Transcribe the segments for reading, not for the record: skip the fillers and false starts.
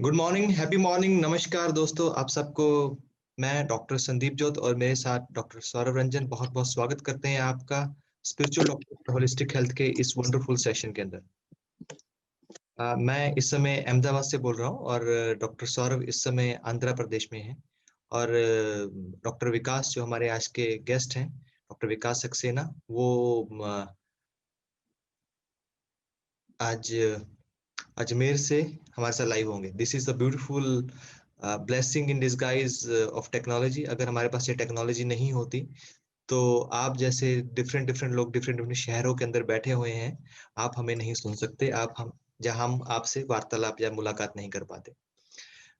Good morning, happy morning, नमस्कार दोस्तों, आप सबको मैं डॉक्टर संदीप जोत और मेरे साथ डॉक्टर सौरभ रंजन बहुत बहुत स्वागत करते हैं आपका स्पिरिचुअल डॉक्टर होलिस्टिक हेल्थ के इस वंडरफुल सेशन के अंदर। मैं इस समय अहमदाबाद से बोल रहा हूँ और डॉक्टर सौरभ इस समय आंध्र प्रदेश में है और डॉक्टर विकास जो हमारे आज के गेस्ट हैं, डॉक्टर विकास सक्सेना, वो आज अजमेर से हमारे साथ लाइव होंगे। This is the beautiful blessing in disguise of technology. अगर हमारे पास ये टेक्नोलॉजी नहीं होती तो आप जैसे डिफरेंट डिफरेंट लोग डिफरेंट डिफरेंट शहरों के अंदर बैठे हुए हैं, आप हमें नहीं सुन सकते, आप हम जहाँ हम आपसे वार्तालाप या मुलाकात नहीं कर पाते।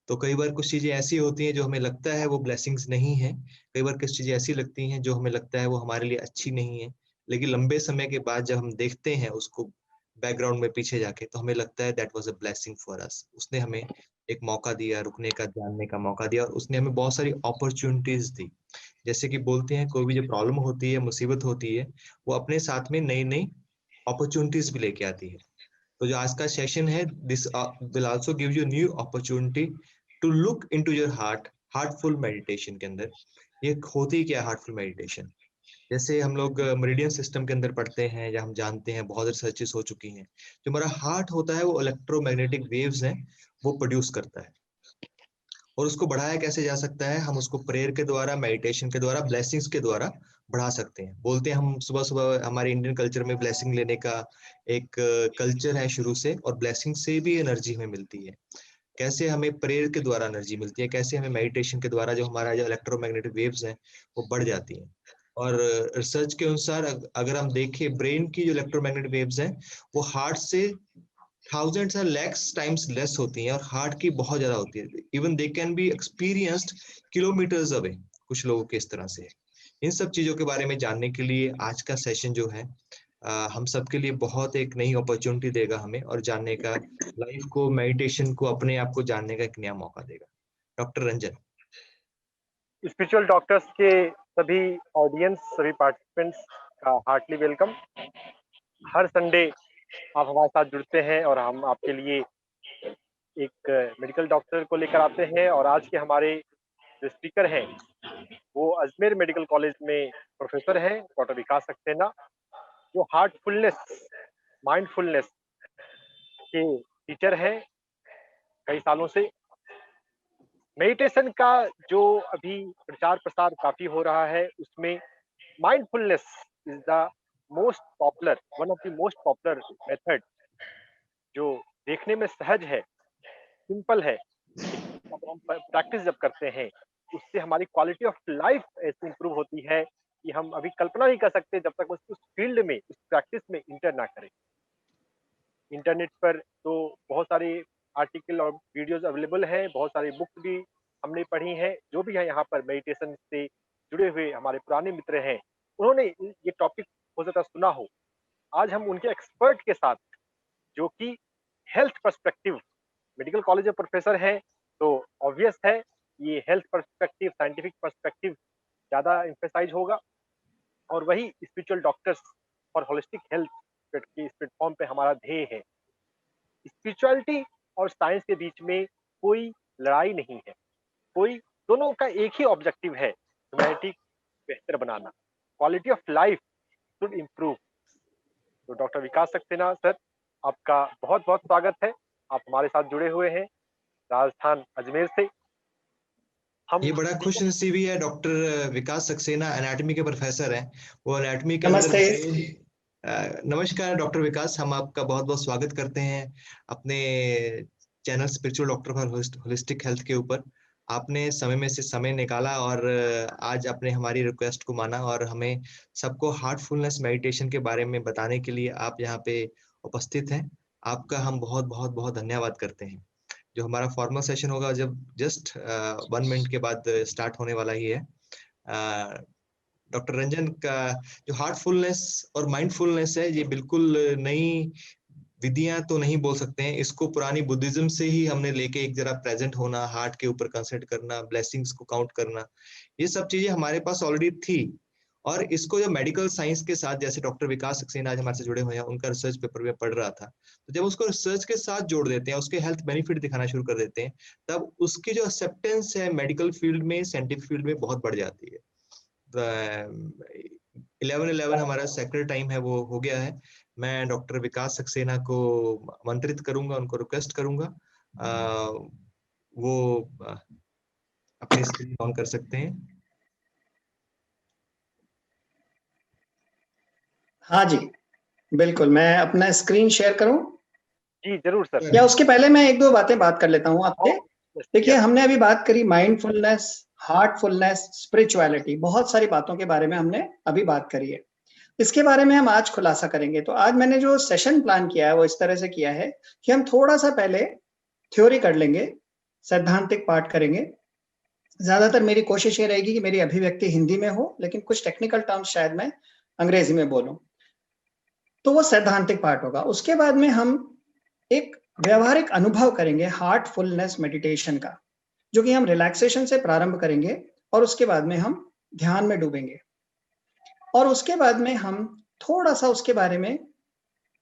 तो कई बार कुछ चीजें ऐसी होती हैं जो हमें लगता है वो ब्लेसिंग्स नहीं है, कई बार कुछ चीजें ऐसी लगती हैं जो हमें लगता है वो हमारे लिए अच्छी नहीं है, लेकिन लंबे समय के बाद जब हम देखते हैं उसको बैकग्राउंड में पीछे जाके तो हमें लगता है that was a blessing for us. उसने हमें एक मौका दिया, रुकने का, जानने का मौका दिया और उसने हमें बहुत सारी अपॉर्चुनिटीज दी। जैसे कि बोलते हैं कोई भी जो प्रॉब्लम होती है, मुसीबत होती है, वो अपने साथ में नई नई अपॉर्चुनिटीज भी लेके आती है। तो जो आज का सेशन है, this will also give you new opportunity to look into your heart. Heartful meditation के अंदर ये होती क्या है हार्टफुल मेडिटेशन? जैसे हम लोग मेरिडियन सिस्टम के अंदर पढ़ते हैं या हम जानते हैं, बहुत रिसर्चेस हो चुकी हैं, जो हमारा हार्ट होता है वो इलेक्ट्रोमैग्नेटिक वेव्स हैं, वो प्रोड्यूस करता है। और उसको बढ़ाया कैसे जा सकता है? हम उसको प्रेयर के द्वारा, मेडिटेशन के द्वारा, ब्लेसिंग्स के द्वारा बढ़ा सकते हैं। बोलते हैं हम सुबह सुबह, हमारे इंडियन कल्चर में ब्लेसिंग लेने का एक कल्चर है शुरू से, और ब्लेसिंग से भी एनर्जी हमें मिलती है। कैसे हमें प्रेयर के द्वारा एनर्जी मिलती है, कैसे हमें मेडिटेशन के द्वारा जो हमारा जो इलेक्ट्रोमैग्नेटिक वेव्स हैं वो बढ़ जाती हैं। और रिसर्च के अनुसार अगर हम देखें, ब्रेन की जो इलेक्ट्रोमैग्नेटिक वेव्स हैं वो हार्ट से थाउजेंड्स और लैक्स टाइम्स लेस होती हैं और हार्ट की बहुत ज्यादा होती है। Even they can be experienced kilometres away, कुछ लोगों के इस तरह से। इन सब चीजों के बारे में जानने के लिए आज का सेशन जो है हम सबके लिए बहुत एक नई अपॉर्चुनिटी देगा हमें, और जानने का, लाइफ को, मेडिटेशन को, अपने आप को जानने का एक नया मौका देगा। डॉक्टर रंजन। स्पिरिचुअल डॉक्टर्स के सभी ऑडियंस, सभी पार्टिसिपेंट्स का हार्टली वेलकम। हर संडे आप हमारे साथ जुड़ते हैं और हम आपके लिए एक मेडिकल डॉक्टर को लेकर आते हैं। और आज के हमारे जो स्पीकर हैं वो अजमेर मेडिकल कॉलेज में प्रोफेसर हैं, डॉक्टर विकास सक्सेना, जो हार्टफुलनेस, माइंडफुलनेस के टीचर हैं कई सालों से। मेडिटेशन का जो अभी प्रचार प्रसार काफी हो रहा है, उसमें mindfulness is the most popular, one of the most popular method, जो देखने में सहज है, सिंपल है, अगर हम प्रैक्टिस जब करते हैं उससे हमारी क्वालिटी ऑफ लाइफ ऐसी इंप्रूव होती है कि हम अभी कल्पना नहीं कर सकते जब तक उस फील्ड में, उस प्रैक्टिस में इंटर ना करें। इंटरनेट पर तो बहुत सारे आर्टिकल और वीडियोस अवेलेबल हैं, बहुत सारी बुक्स भी हमने पढ़ी हैं। जो भी है यहाँ पर मेडिटेशन से जुड़े हुए हमारे पुराने मित्र हैं, उन्होंने ये टॉपिक हो सकता सुना हो। आज हम उनके एक्सपर्ट के साथ, जो कि हेल्थ पर्सपेक्टिव, मेडिकल कॉलेज में प्रोफेसर हैं, तो ऑब्वियस है ये हेल्थ पर्सपेक्टिव, साइंटिफिक पर्सपेक्टिव ज़्यादा एम्फेसाइज होगा। और वही spiritual doctors for holistic health के इस प्लेटफॉर्म पे हमारा ध्येय है। स्पिरिचुअलिटी और साइंस के बीच में कोई लड़ाई नहीं है, कोई, दोनों का एक ही ऑब्जेक्टिव है, ह्यूमैनिटी बेहतर बनाना, quality of life should improve. तो डॉक्टर विकास सक्सेना सर, आपका बहुत बहुत स्वागत है। आप हमारे साथ जुड़े हुए हैं राजस्थान अजमेर से। ये बड़ा खुश नसीबी है, डॉक्टर विकास सक्सेना एनाटॉमी के प्रोफेसर हैं, वो एनाटॉमी के अंदर नमस्कार डॉक्टर विकास, हम आपका बहुत बहुत स्वागत करते हैं अपने channel spiritual doctor for holistic health के ऊपर। आपने समय में से समय निकाला और आज आपने हमारी रिक्वेस्ट को माना और हमें सबको हार्टफुलनेस मेडिटेशन के बारे में बताने के लिए आप यहाँ पे उपस्थित हैं। आपका हम बहुत बहुत बहुत धन्यवाद करते हैं। जो हमारा फॉर्मल सेशन होगा जब जस्ट 1 मिनट के बाद स्टार्ट होने वाला ही है। डॉक्टर रंजन का जो हार्टफुलनेस और माइंडफुलनेस है, ये बिल्कुल नई विधियां तो नहीं बोल सकते हैं इसको, पुरानी बुद्धिज्म से ही हमने लेके एक जरा प्रेजेंट होना, हार्ट के ऊपर कंसंट्रेट करना, ब्लेसिंग्स को काउंट करना, ये सब चीजें हमारे पास ऑलरेडी थी। और इसको जो मेडिकल साइंस के साथ, जैसे डॉक्टर विकास सक्सेना आज हमारे से जुड़े हुए हैं, उनका रिसर्च पेपर में पढ़ रहा था, तो जब उसको रिसर्च के साथ जोड़ देते हैं, उसके हेल्थ बेनिफिट दिखाना शुरू कर देते हैं, तब उसकी जो एक्सेप्टेंस है मेडिकल फील्ड में, साइंटिफिक फील्ड में बहुत बढ़ जाती है। 11-11 हमारा सेक्रेट टाइम है, वो हो गया है। मैं डॉक्टर विकास सक्सेना को आमंत्रित करूंगा, उनको रिक्वेस्ट करूंगा, वो अपनी स्क्रीन ऑन कर सकते हैं। हाँ जी, बिल्कुल। मैं अपना स्क्रीन शेयर करूं? जी जरूर सर। या उसके पहले मैं एक दो बातें बात कर लेता हूं आपसे। देखिए, हमने अभी बात करी माइंडफुलनेस, हार्टफुलनेस, स्पिरिचुअलिटी, बहुत सारी बातों के बारे में हमने अभी बात करी है। इसके बारे में हम आज खुलासा करेंगे। तो आज मैंने जो सेशन प्लान किया है वो इस तरह से किया है कि हम थोड़ा सा पहले थ्योरी कर लेंगे, सैद्धांतिक पार्ट करेंगे। ज्यादातर मेरी कोशिश ये रहेगी कि मेरी अभिव्यक्ति हिंदी में हो, लेकिन कुछ टेक्निकल टर्म्स शायद मैं अंग्रेजी में बोलूं, तो वो सैद्धांतिक पार्ट होगा। उसके बाद में हम एक व्यवहारिक अनुभव करेंगे हार्टफुलनेस मेडिटेशन का, जो कि हम रिलैक्सेशन से प्रारंभ करेंगे और उसके बाद में हम ध्यान में डूबेंगे। और उसके बाद में हम थोड़ा सा उसके बारे में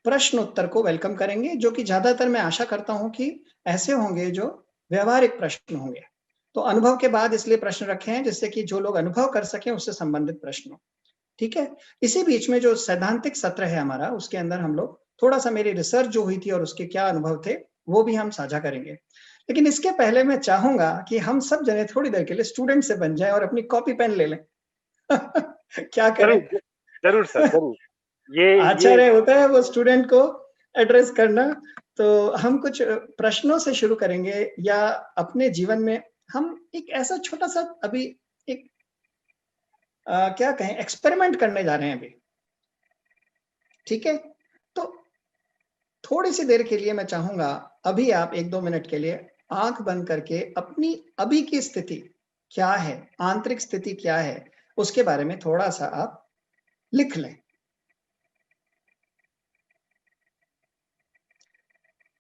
प्रश्न उत्तर को वेलकम करेंगे, जो कि ज्यादातर मैं आशा करता हूं कि ऐसे होंगे जो व्यवहारिक प्रश्न होंगे। तो अनुभव के बाद इसलिए प्रश्न रखे हैं जिससे कि जो लोग अनुभव कर सकें उससे संबंधित प्रश्न हो। ठीक है। इसी बीच में जो सैद्धांतिक सत्र है हमारा, उसके अंदर हम लोग थोड़ा सा मेरी रिसर्च जो हुई थी और उसके क्या अनुभव थे वो भी हम साझा करेंगे। लेकिन इसके पहले मैं चाहूंगा कि हम सब जने थोड़ी देर के लिए स्टूडेंट से बन जाए और अपनी कॉपी पेन ले लें। क्या करें? जरूर सर, जरूर। ये आचार्य होता है वो स्टूडेंट को एड्रेस करना। तो हम कुछ प्रश्नों से शुरू करेंगे, या अपने जीवन में हम एक ऐसा छोटा सा अभी एक क्या कहें, एक्सपेरिमेंट करने जा रहे हैं अभी। ठीक है। तो थोड़ी सी देर के लिए मैं चाहूंगा अभी आप 1-2 मिनट के लिए आंख बंद करके अपनी अभी की स्थिति क्या है, आंतरिक स्थिति क्या है, उसके बारे में थोड़ा सा आप लिख लें।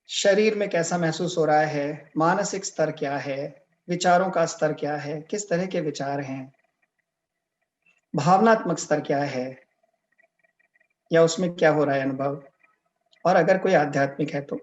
शरीर में कैसा महसूस हो रहा है, मानसिक स्तर क्या है, विचारों का स्तर क्या है, किस तरह के विचार हैं, भावनात्मक स्तर क्या है, या उसमें क्या हो रहा है अनुभव, और अगर कोई आध्यात्मिक है तो।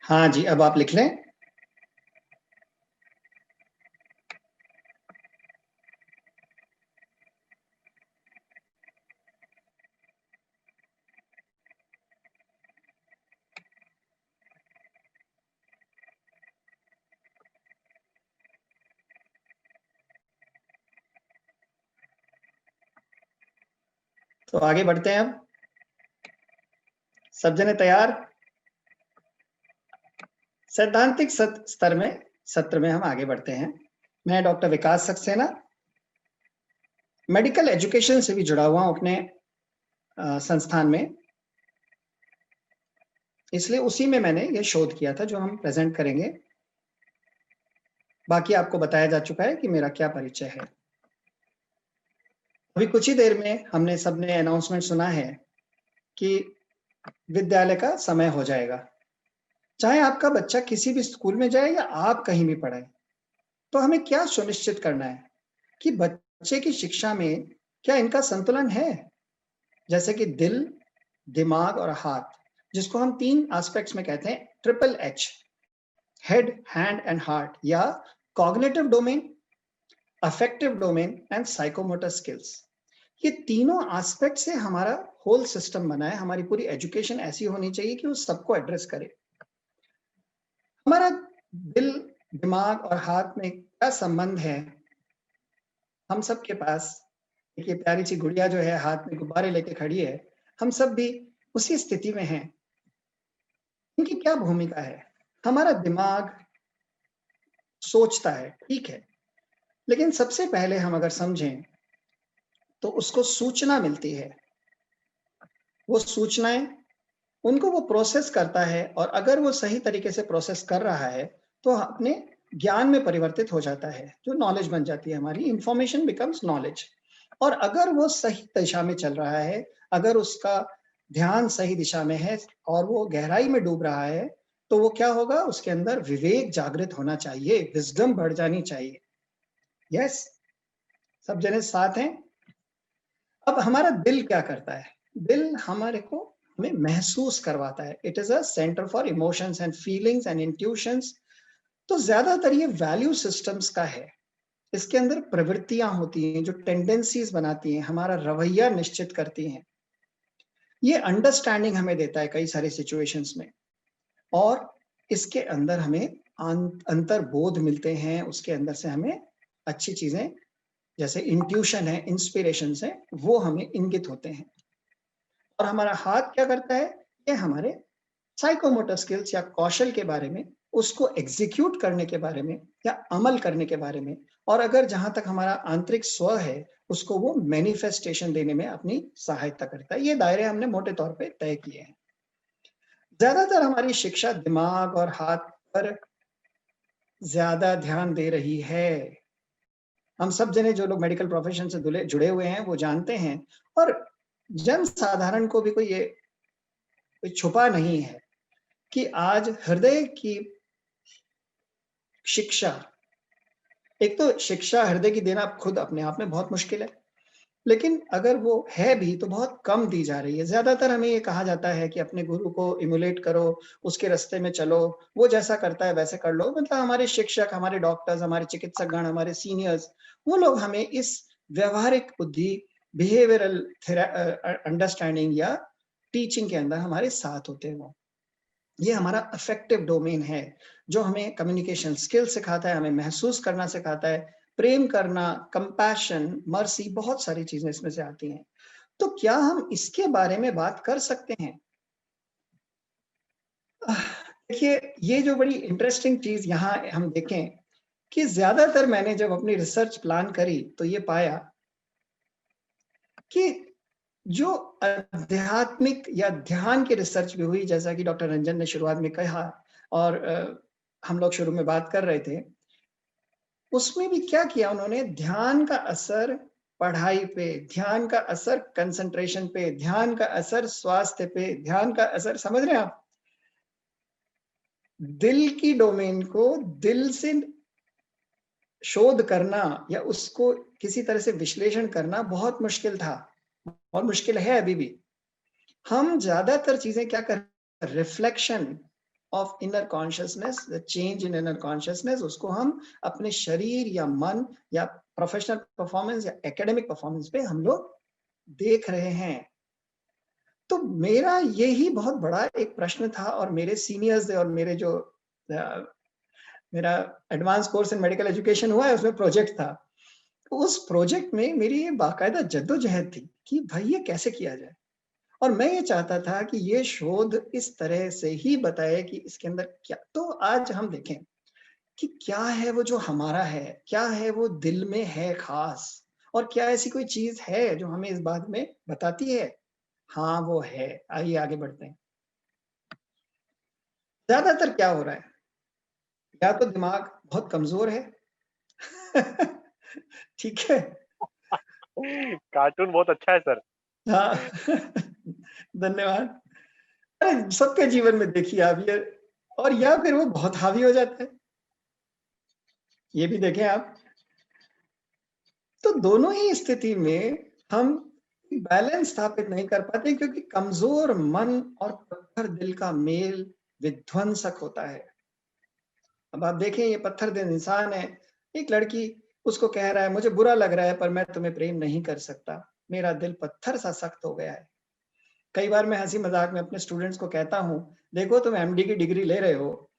हाँ जी, अब आप लिख लें। तो आगे बढ़ते हैं। अब सब जने तैयार? सैद्धांतिक स्तर में सत्र में हम आगे बढ़ते हैं। मैं doctor Vikas Saxena medical education से भी जुड़ा हुआ हूं अपने संस्थान में, इसलिए उसी में मैंने ये शोध किया था जो हम प्रेजेंट करेंगे। बाकी आपको बताया जा चुका है कि मेरा क्या परिचय है। अभी कुछ ही देर में हमने सबने अनाउंसमेंट सुना है कि विद्यालय का समय हो जाएगा। चाहे आपका बच्चा किसी भी स्कूल में जाए या आप कहीं भी पढ़े, तो हमें क्या सुनिश्चित करना है कि बच्चे की शिक्षा में क्या इनका संतुलन है, जैसे कि दिल, दिमाग और हाथ, जिसको हम 3 एस्पेक्ट्स में कहते हैं triple H, head, hand and heart, या cognitive domain, affective domain and psychomotor skills. ये तीनों एस्पेक्ट से हमारा होल सिस्टम बना है। हमारी पूरी एजुकेशन ऐसी होनी चाहिए कि वो सबको एड्रेस करे। हमारा दिल, दिमाग और हाथ में क्या संबंध है? हम सब के पास देखिए प्यारी सी गुड़िया जो है हाथ में गुब्बारे लेके खड़ी है, हम सब भी उसी स्थिति में हैं। इनकी क्या भूमिका है? हमारा दिमाग सोचता है, ठीक है, लेकिन सबसे पहले हम अगर समझें तो उसको सूचना मिलती है। वो सूचनाएं उनको वो प्रोसेस करता है, और अगर वो सही तरीके से प्रोसेस कर रहा है तो अपने ज्ञान में परिवर्तित हो जाता है, जो नॉलेज बन जाती है हमारी। Information becomes knowledge. और अगर वो सही दिशा में चल रहा है, अगर उसका ध्यान सही दिशा में है और वो गहराई में डूब रहा है, तो वो क्या होगा? उसके अंदर विवेक जागृत होना चाहिए, विजडम बढ़ जानी चाहिए। यस, सब जने साथ हैं? अब हमारा दिल क्या करता है? दिल हमारे को हमें महसूस करवाता है। It is a centre for emotions and feelings and intuitions. तो ज्यादातर ये वैल्यू सिस्टम्स का है। इसके अंदर प्रवृत्तियां होती हैं जो टेंडेंसीज बनाती हैं, हमारा रवैया निश्चित करती हैं। ये अंडरस्टैंडिंग हमें देता है कई सारी सिचुएशंस में, और इसके अंदर हमें अंतर्बोध मिलते हैं। उसके अंदर से हमें अच्छी चीजें, जैसे इंट्यूशन है, इंस्पिरेशन है, वो हमें इंगित होते हैं। और हमारा हाथ क्या करता है? ये हमारे साइकोमोटर स्किल्स या कौशल के बारे में, उसको एग्जीक्यूट करने के बारे में या अमल करने के बारे में, और अगर जहां तक हमारा आंतरिक स्व है, उसको वो मैनिफेस्टेशन देने में अपनी सहायता करता है। ये दायरे हमने मोटे तौर पे तय किए हैं। ज्यादातर हमारी शिक्षा दिमाग और हाथ पर ज्यादा ध्यान दे रही है। हम सब जने जो लोग मेडिकल प्रोफेशन से जुड़े हुए हैं वो जानते हैं, और जन साधारण को भी कोई छुपा नहीं है कि आज हृदय की शिक्षा, एक तो शिक्षा हृदय की देना खुद अपने आप में बहुत मुश्किल है, लेकिन अगर वो है भी तो बहुत कम दी जा रही है। ज्यादातर हमें ये कहा जाता है कि अपने गुरु को इमुलेट करो, उसके रास्ते में चलो, वो जैसा करता है वैसे कर लो। मतलब हमारे शिक्षक, हमारे डॉक्टर्स, हमारे चिकित्सक गण, हमारे सीनियर्स, वो लोग हमें इस व्यवहारिक बुद्धि, बिहेवियरल अंडरस्टैंडिंग या टीचिंग के अंदर हमारे साथ होते हैं। ये हमारा अफेक्टिव डोमेन है, जो हमें कम्युनिकेशन स्किल सिखाता है, हमें महसूस करना सिखाता है, प्रेम करना, कंपैशन, मर्सी, बहुत सारी चीजें इसमें से आती हैं। तो क्या हम इसके बारे में बात कर सकते हैं? देखिए, ये जो बड़ी इंटरेस्टिंग चीज यहाँ हम देखें कि ज्यादातर मैंने जब अपनी रिसर्च प्लान करी तो ये पाया कि जो आध्यात्मिक या ध्यान की रिसर्च भी हुई, जैसा कि डॉक्टर रंजन ने शुरुआत में कहा, और हम लोग शुरू में बात कर रहे थे, उसमें भी क्या किया उन्होंने? ध्यान का असर पढ़ाई पे, ध्यान का असर कंसंट्रेशन पे, ध्यान का असर स्वास्थ्य पे, ध्यान का असर, समझ रहे हैं आप? दिल की डोमेन को दिल से शोध करना या उसको किसी तरह से विश्लेषण करना बहुत मुश्किल था, और मुश्किल है अभी भी। हम ज्यादातर चीजें क्या कर, reflection of inner consciousness, the change in inner consciousness, उसको हम अपने शरीर या मन या प्रोफेशनल परफॉर्मेंस या एकेडमिक परफॉर्मेंस पे हम लोग देख रहे हैं। तो मेरा यही बहुत बड़ा एक प्रश्न था, और मेरे सीनियर्स और मेरे जो मेरा advance course in medical education हुआ है, उसमें प्रोजेक्ट था। तो उस प्रोजेक्ट में मेरी ये बाकायदा जद्दोजहद थी कि भाई ये कैसे किया जाए, और मैं ये चाहता था कि ये शोध इस तरह से ही बताए कि इसके अंदर क्या। तो आज हम देखें कि क्या है वो जो हमारा है, क्या है वो दिल में है खास, और क्या ऐसी कोई चीज है जो हमें इस बात में बताती है? हाँ, वो है। आइए आगे बढ़ते हैं। ज्यादातर क्या हो रहा है? या तो दिमाग बहुत कमजोर है ठीक है, कार्टून बहुत अच्छा है सर। हाँ धन्यवाद। अरे सबके जीवन में देखिए आप ये, और या फिर वो बहुत हावी हो जाता है, ये भी देखें आप। तो दोनों ही स्थिति में हम बैलेंस स्थापित नहीं कर पाते, क्योंकि कमजोर मन और पत्थर दिल का मेल विध्वंसक होता है। अब आप देखें, ये पत्थर दिल इंसान है, एक लड़की उसको कह रहा है मुझे बुरा लग रहा है पर मैं तुम्हें प्रेम नहीं कर सकता, मेरा दिल पत्थर सा सख्त हो गया है। कई बार मैं हंसी मजाक में अपने स्टूडेंट्स को कहता हूं, देखो तुम एमडी की डिग्री ले रहे हो,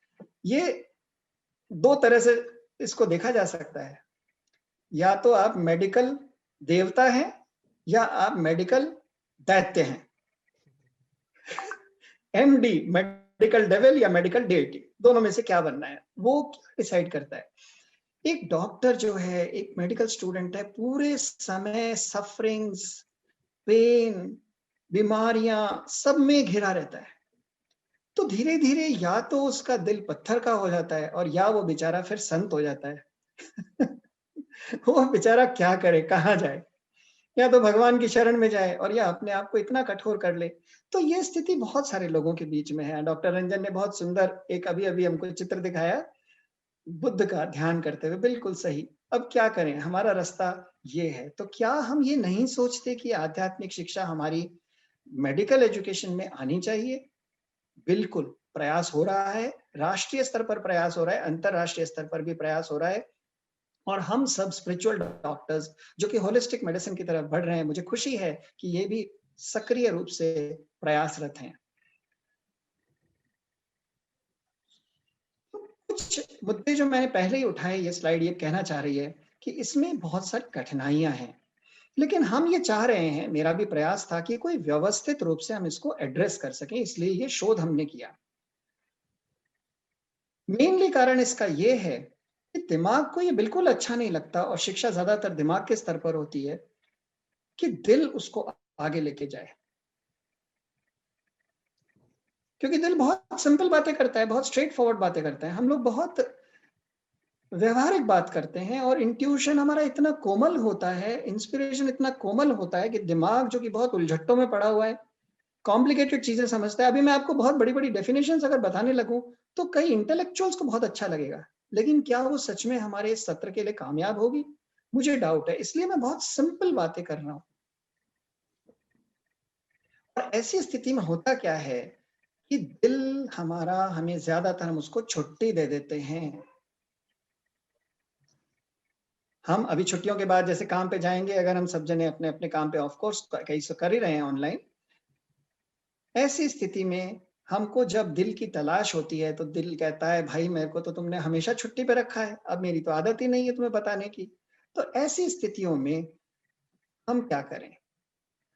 ये दो तरह से इसको देखा जा सकता है, या तो आप मेडिकल देवता हैं या आप मेडिकल दैत्य हैं। एमडी मेडिकल डेविल या मेडिकल डेटी, दोनों में से क्या बनना है, वो डिसाइड करता है। एक डॉक्टर जो है, एक मेडिकल स्टूडेंट है, पूरे समय सफरिंग्स, पेन, बीमारियां सब में घिरा रहता है। तो धीरे धीरे या तो उसका दिल पत्थर का हो जाता है और या वो बेचारा फिर संत हो जाता है। वो बेचारा क्या करे, कहाँ जाए, या तो भगवान की शरण में जाए और या अपने आप को इतना कठोर कर ले। तो ये स्थिति बहुत सारे लोगों के बीच में है। डॉक्टर रंजन ने बहुत सुंदर एक अभी हमको चित्र दिखाया बुद्ध का ध्यान करते हुए, बिल्कुल सही। अब क्या करें, हमारा रास्ता ये है। तो क्या हम ये नहीं सोचते कि आध्यात्मिक शिक्षा हमारी मेडिकल एजुकेशन में आनी चाहिए? बिल्कुल प्रयास हो रहा है, राष्ट्रीय स्तर पर प्रयास हो रहा है, अंतरराष्ट्रीय स्तर पर भी प्रयास हो रहा है। और हम सब स्पिरिचुअल डॉक्टर्स जो कि होलिस्टिक मेडिसिन की तरफ बढ़ रहे हैं, मुझे खुशी है कि ये भी सक्रिय रूप से प्रयासरत हैं। कुछ मुद्दे जो मैंने पहले ही उठाए, ये स्लाइड ये कहना चाह रही है कि इसमें बहुत सारी कठिनाइयां हैं, लेकिन हम ये चाह रहे हैं, मेरा भी प्रयास था कि कोई व्यवस्थित रूप से हम इसको एड्रेस कर सकें, इसलिए ये शोध हमने किया। मेनली कारण इसका ये है कि दिमाग को ये बिल्कुल अच्छा नहीं लगता, और शिक्षा ज्यादातर दिमाग के स्तर पर होती है, कि दिल उसको आगे लेके जाए। क्योंकि दिल बहुत सिंपल बातें करता है, बहुत स्ट्रेट फॉरवर्ड बातें करता है। हम लोग बहुत व्यवहारिक बात करते हैं, और इंट्यूशन हमारा इतना कोमल होता है, इंस्पिरेशन इतना कोमल होता है कि दिमाग जो कि बहुत उलझट्टों में पड़ा हुआ है, कॉम्प्लिकेटेड चीजें समझता है। अभी मैं आपको बहुत बड़ी बड़ी डेफिनेशंस अगर बताने लगूं तो कई इंटेलेक्चुअल्स को बहुत अच्छा लगेगा, लेकिन क्या वो सच में हमारे इस सत्र के लिए कामयाब होगी? मुझे डाउट है। इसलिए मैं बहुत सिंपल बातें कर रहा हूं। और ऐसी स्थिति में होता क्या है कि दिल हमारा, हमें ज्यादातर हम उसको छुट्टी दे देते हैं। हम अभी छुट्टियों के बाद जैसे काम पे जाएंगे, अगर हम सब जने अपने अपने काम पे, ऑफ कोर्स कई सो कर ही रहे हैं ऑनलाइन, ऐसी स्थिति में हमको जब दिल की तलाश होती है तो दिल कहता है, भाई मेरे को तो तुमने हमेशा छुट्टी पे रखा है, अब मेरी तो आदत ही नहीं है तुम्हें बताने की। तो ऐसी स्थितियों में हम क्या करें?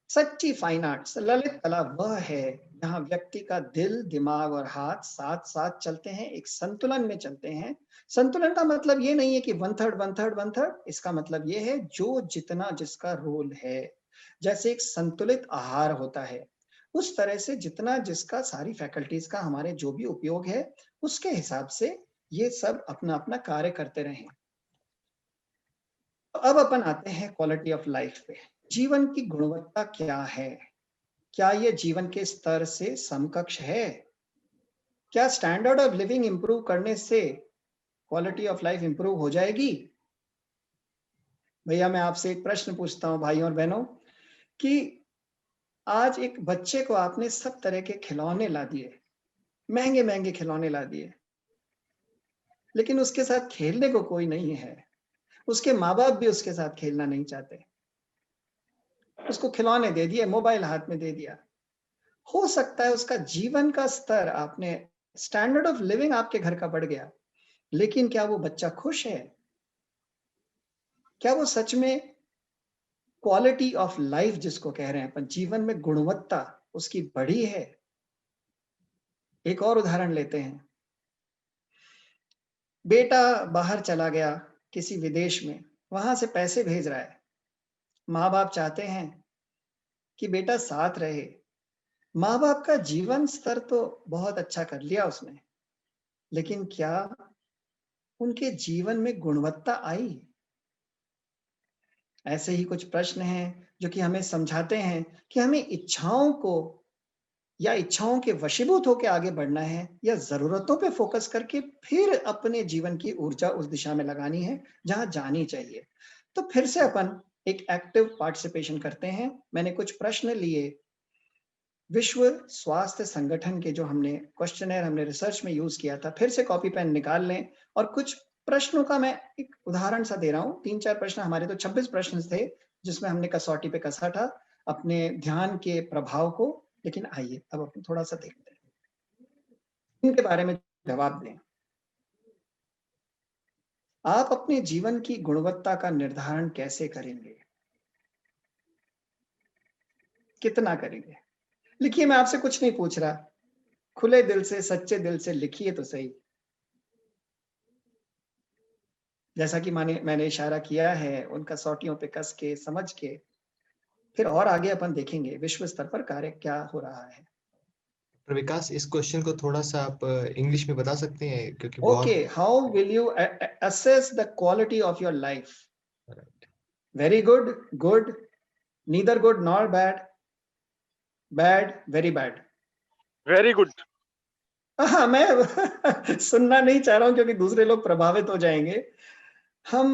सच्ची फाइन आर्ट्स, ललित कला वह है जहां व्यक्ति का दिल, दिमाग और हाथ साथ साथ चलते हैं, एक संतुलन में चलते हैं। संतुलन का मतलब ये नहीं है कि 1/3 1/3 1/3, इसका मतलब ये है जो जितना जिसका रोल है। जैसे एक संतुलित आहार होता है, उस तरह से जितना जिसका, सारी फैकल्टीज का हमारे जो भी उपयोग है, उसके हिसाब से ये सब अपना अपना कार्य करते रहें। तो अब अपन आते हैं क्वालिटी ऑफ लाइफ पे। जीवन की गुणवत्ता क्या है? क्या ये जीवन के स्तर से समकक्ष है? क्या स्टैंडर्ड ऑफ लिविंग इंप्रूव करने से क्वालिटी ऑफ लाइफ इंप्रूव हो जाएगी? भैया मैं आपसे एक प्रश्न पूछता हूं भाइयों और बहनों, कि आज एक बच्चे को आपने सब तरह के खिलौने ला दिए, महंगे महंगे खिलौने ला दिए, लेकिन उसके साथ खेलने को कोई नहीं है। उसके माँ बाप भी उसके साथ खेलना नहीं चाहते। उसको खिलौने दे दिए, मोबाइल हाथ में दे दिया। हो सकता है उसका जीवन का स्तर, आपने स्टैंडर्ड ऑफ लिविंग आपके घर का बढ़ गया, लेकिन क्या वो बच्चा खुश है? क्या वो सच में क्वालिटी ऑफ लाइफ जिसको कह रहे हैं अपन, जीवन में गुणवत्ता उसकी बढ़ी है? एक और उदाहरण लेते हैं। बेटा बाहर चला गया किसी विदेश में, वहां से पैसे भेज रहा है। माँ बाप चाहते हैं कि बेटा साथ रहे। माँ बाप का जीवन स्तर तो बहुत अच्छा कर लिया उसने, लेकिन क्या उनके जीवन में गुणवत्ता आई? ऐसे ही कुछ प्रश्न हैं जो कि हमें समझाते हैं कि हमें इच्छाओं को, या इच्छाओं के वशीभूत होकर आगे बढ़ना है, या जरूरतों पे फोकस करके फिर अपने जीवन की ऊर्जा उस दिशा में लगानी है जहां जानी चाहिए। तो फिर से अपन एक एक्टिव पार्टिसिपेशन करते हैं। मैंने कुछ प्रश्न लिए विश्व स्वास्थ्य संगठन के, जो हमने क्वेश्चनर हमने रिसर्च में यूज किया था। फिर से कॉपी पेन निकाल लें, और कुछ प्रश्नों का मैं एक उदाहरण सा दे रहा हूं। 3-4 प्रश्न, हमारे तो 26 प्रश्न थे जिसमें हमने कसौटी पे कसा था अपने ध्यान के प्रभाव को। लेकिन आइए अब अपन थोड़ा सा देखते हैं, इनके बारे में जवाब दें। आप अपने जीवन की गुणवत्ता का निर्धारण कैसे करेंगे? कितना करेंगे? लिखिए, मैं आपसे कुछ नहीं पूछ रहा, खुले दिल से, सच्चे दिल से लिखिए तो सही। जैसा कि मैंने इशारा किया है, उन कसौटियों पे कस के, समझ के, फिर और आगे अपन देखेंगे विश्व स्तर पर कार्य क्या हो रहा है। पर विकास, इस क्वेश्चन को थोड़ा सा आप इंग्लिश में बता सकते हैं, क्योंकि okay, how will you assess the quality of your life? Very good, good, neither good nor bad, bad, very bad. Very good. हाँ, मैं सुनना नहीं चाह रहा हूं क्योंकि दूसरे लोग प्रभावित हो जाएंगे। हम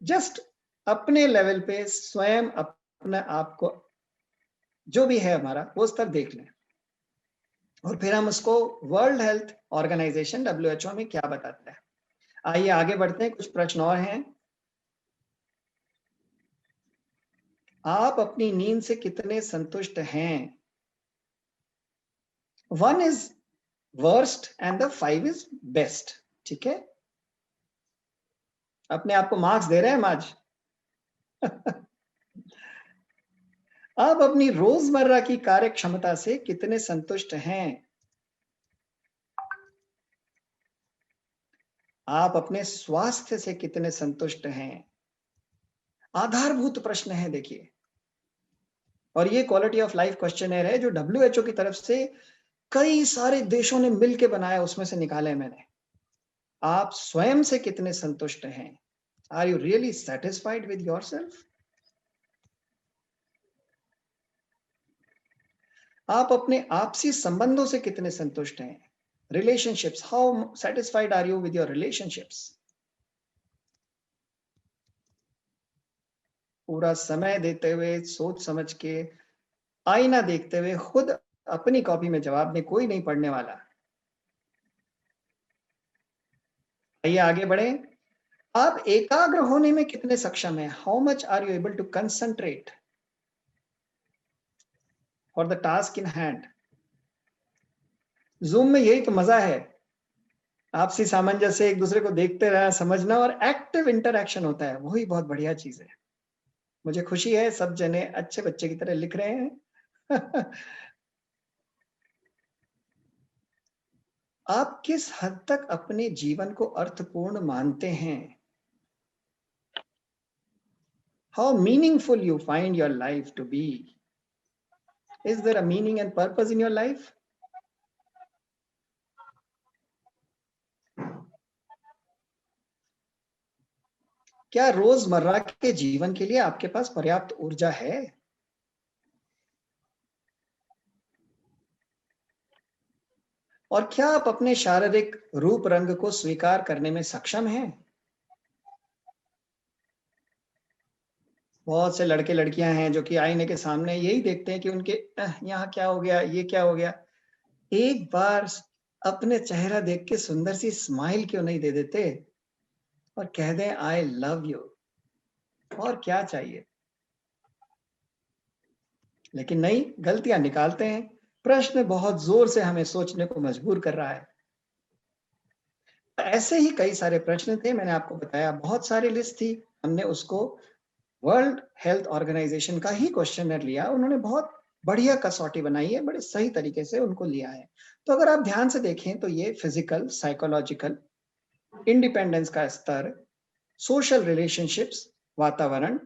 जस्ट अपने लेवल पे स्वयं अपने आप को जो भी है हमारा वो स्तर देख लें, और फिर हम उसको वर्ल्ड हेल्थ ऑर्गेनाइजेशन WHO में क्या बताता है। आइए आगे बढ़ते हैं, कुछ प्रश्न और हैं। आप अपनी नींद से कितने संतुष्ट हैं? 1 is worst and the 5 is best. ठीक है, अपने आप को मार्क्स दे रहे हैं हम आज। आप अपनी रोजमर्रा की कार्य क्षमता से कितने संतुष्ट हैं? आप अपने स्वास्थ्य से कितने संतुष्ट हैं? आधारभूत प्रश्न है देखिए, और ये क्वालिटी ऑफ लाइफ क्वेश्चनर है जो WHO की तरफ से कई सारे देशों ने मिलकर बनाया, उसमें से निकाले मैंने। आप स्वयं से कितने संतुष्ट हैं? Are you really satisfied with yourself? आप अपने आपसी संबंधों से कितने संतुष्ट हैं? Relationships, how satisfied are you with your relationships? पूरा समय देते हुए, सोच समझ के, आईना देखते हुए, खुद अपनी कॉपी में जवाब में, कोई नहीं पढ़ने वाला। आइए आगे बढ़े। आप एकाग्र होने में कितने सक्षम हैं? How much are you able to concentrate for the task in hand? Zoom में यही तो मजा है, आपसी सामंजस्य, एक दूसरे को देखते रहना, समझना, और एक्टिव इंटरैक्शन होता है, वही बहुत बढ़िया चीज है। मुझे खुशी है सब जने अच्छे बच्चे की तरह लिख रहे हैं। आप किस हद तक अपने जीवन को अर्थपूर्ण मानते हैं? How meaningful you find your life to be? Is there a meaning and purpose in your life? क्या रोजमर्रा के जीवन के लिए आपके पास पर्याप्त ऊर्जा है? और क्या आप अपने शारीरिक रूप रंग को स्वीकार करने में सक्षम हैं? बहुत से लड़के लड़कियां हैं जो कि आईने के सामने यही देखते हैं कि उनके यहाँ क्या हो गया, ये क्या हो गया। एक बार अपने चेहरा देख के सुंदर सी स्माइल क्यों नहीं दे देते और कह दें आई लव यू, और क्या चाहिए। लेकिन नहीं, गलतियां निकालते हैं। प्रश्न बहुत जोर से हमें सोचने को मजबूर कर रहा है। ऐसे ही कई सारे प्रश्न थे, मैंने आपको बताया, बहुत सारी लिस्ट थी। हमने उसको वर्ल्ड हेल्थ ऑर्गेनाइजेशन का ही क्वेश्चनर लिया, उन्होंने बहुत बढ़िया कसौटी बनाई है, बड़े सही तरीके से उनको लिया है। तो अगर आप ध्यान से देखें तो ये फिजिकल, साइकोलॉजिकल, इंडिपेंडेंस का स्तर, सोशल रिलेशनशिप्स, वातावरण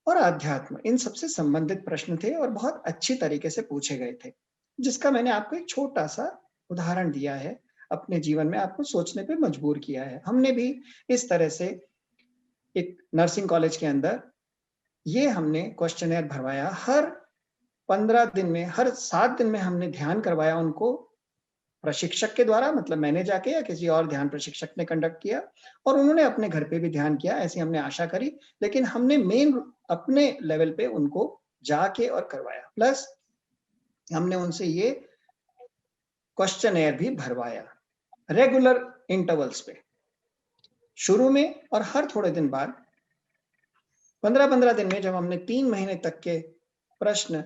और अध्यात्म, इन सबसे संबंधित प्रश्न थे और बहुत अच्छी तरीके से पूछे गए थे, जिसका मैंने आपको एक छोटा सा उदाहरण दिया है, अपने जीवन में आपको सोचने पे मजबूर किया है। हमने भी इस तरह से एक नर्सिंग कॉलेज के अंदर ये हमने क्वेश्चनर भरवाया, हर 15 दिन में, हर 7 दिन में हमने ध्यान करवाया उनको प्रशिक्षक के द्वारा, मतलब मैंने जाके या किसी और ध्यान प्रशिक्षक ने कंडक्ट किया, और उन्होंने अपने घर पे भी ध्यान किया, ऐसी हमने आशा करी। लेकिन हमने मेन अपने लेवल पे उनको जाके और करवाया, प्लस हमने उनसे ये क्वेश्चनर भी भरवाया रेगुलर इंटरवल्स पे, शुरू में और हर थोड़े दिन बाद। 15-15 दिन में जब हमने 3 महीने तक के प्रश्न,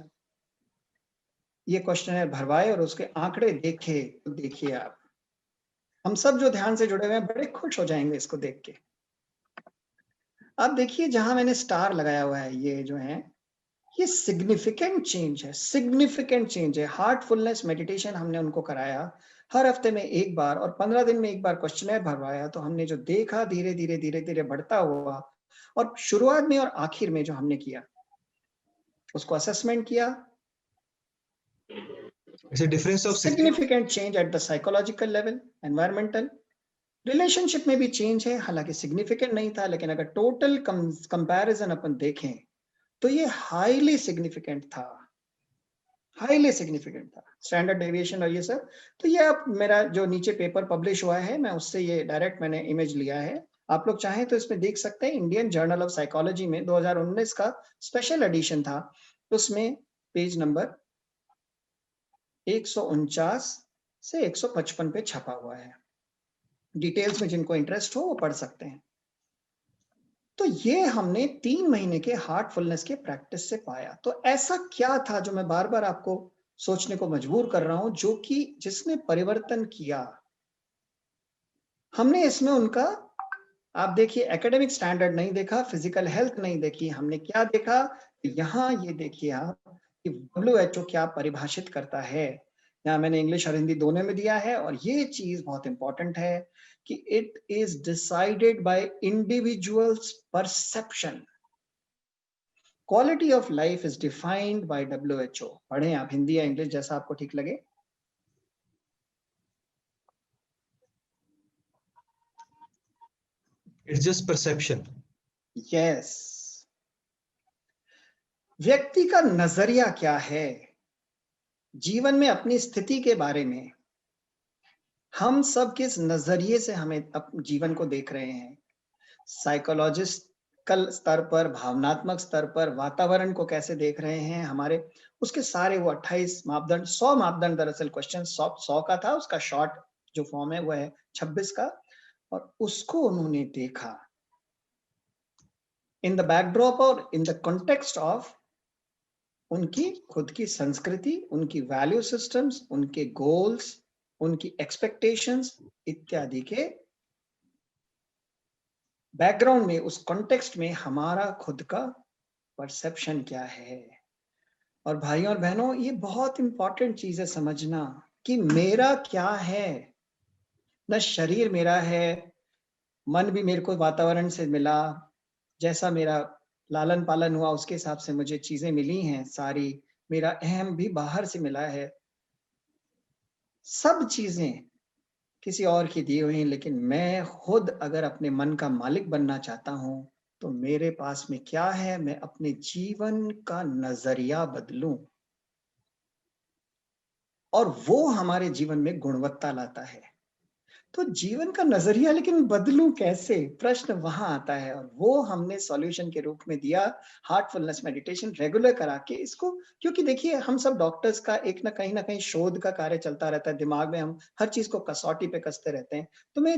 ये क्वेश्चनर भरवाए और उसके आंकड़े देखे, तो देखिए आप, हम सब जो ध्यान से जुड़े हुए हैं बड़े खुश हो जाएंगे इसको देख के। आप देखिए जहां मैंने स्टार लगाया हुआ है, ये जो है, ये सिग्निफिकेंट चेंज है, सिग्निफिकेंट चेंज है। हार्टफुलनेस मेडिटेशन हमने उनको कराया हर हफ्ते में एक बार और 15 दिन में एक बार क्वेश्चनर भरवाया, तो हमने जो देखा धीरे धीरे धीरे धीरे बढ़ता हुआ, और शुरुआत में और आखिर में जो हमने किया उसको असेसमेंट किया, It's a difference of 60. Significant change at the psychological level, environmental, relationship में भी चेंज है, हालांकि सिग्निफिकेंट नहीं था, लेकिन अगर टोटल कंपैरिजन अपन देखें तो ये हाईली सिग्निफिकेंट था, हाईली सिग्निफिकेंट था, स्टैंडर्ड डेविएशन और ये सब। तो ये अब मेरा जो नीचे पेपर पब्लिश हुआ है, मैं उससे ये डायरेक्ट मैंने इमेज लिया है, आप लोग चाहें तो इसमें देख सकते हैं। इंडियन जर्नल ऑफ साइकोलॉजी में 2019 का स्पेशल एडिशन था, उसमें पेज नंबर 149 से 155 पे छपा हुआ है। डिटेल्स में जिनको इंटरेस्ट हो वो पढ़ सकते हैं। तो ये हमने 3 महीने के हार्टफुलनेस के प्रैक्टिस से पाया। तो ऐसा क्या था जो मैं बार बार आपको सोचने को मजबूर कर रहा हूं, जो कि जिसने परिवर्तन किया। हमने इसमें उनका, आप देखिए, एकेडमिक स्टैंडर्ड नहीं देखा, फिजिकल हेल्थ नहीं देखी, हमने क्या देखा, यहाँ ये देखिए आप कि WHO क्या परिभाषित करता है। यहाँ मैंने इंग्लिश और हिंदी दोनों में दिया है, और ये चीज बहुत इंपॉर्टेंट है कि it is decided by individuals perception. Quality of life is defined by WHO। पढ़ें आप, हिंदी या इंग्लिश जैसा आपको ठीक लगे। It's just perception. यस, व्यक्ति का नजरिया क्या है जीवन में, अपनी स्थिति के बारे में, हम सब किस नजरिए से हमें अपने जीवन को देख रहे हैं। साइकोलॉजिकल स्तर पर, भावनात्मक स्तर पर, वातावरण को कैसे देख रहे हैं हमारे, उसके सारे वो 28 मापदंड, 100 मापदंड, दरअसल क्वेश्चन 100 का था, उसका शॉर्ट जो फॉर्म है वो है 26 का, और उसको उन्होंने देखा इन द बैकड्रॉप और इन द कॉन्टेक्स्ट ऑफ उनकी खुद की संस्कृति, उनकी वैल्यू सिस्टम्स, उनके गोल्स, उनकी एक्सपेक्टेशंस इत्यादि के बैकग्राउंड में, उस कॉन्टेक्स्ट में हमारा खुद का परसेप्शन क्या है। और भाइयों और बहनों, ये बहुत इंपॉर्टेंट चीज है समझना कि मेरा क्या है। न शरीर मेरा है, मन भी मेरे को वातावरण से मिला, जैसा मेरा लालन पालन हुआ उसके हिसाब से मुझे चीजें मिली हैं सारी, मेरा अहम भी बाहर से मिला है, सब चीजें किसी और की दी हुई, लेकिन मैं खुद अगर अपने मन का मालिक बनना चाहता हूं तो मेरे पास में क्या है, मैं अपने जीवन का नजरिया बदलूं, और वो हमारे जीवन में गुणवत्ता लाता है। तो जीवन का नजरिया लेकिन बदलूं कैसे, प्रश्न वहां आता है, और वो हमने सॉल्यूशन के रूप में दिया, हार्टफुलनेस मेडिटेशन रेगुलर करा के इसको। क्योंकि देखिए, हम सब डॉक्टर्स का एक ना कहीं शोध का कार्य चलता रहता है, दिमाग में हम हर चीज को कसौटी पे कसते रहते हैं। तो मैं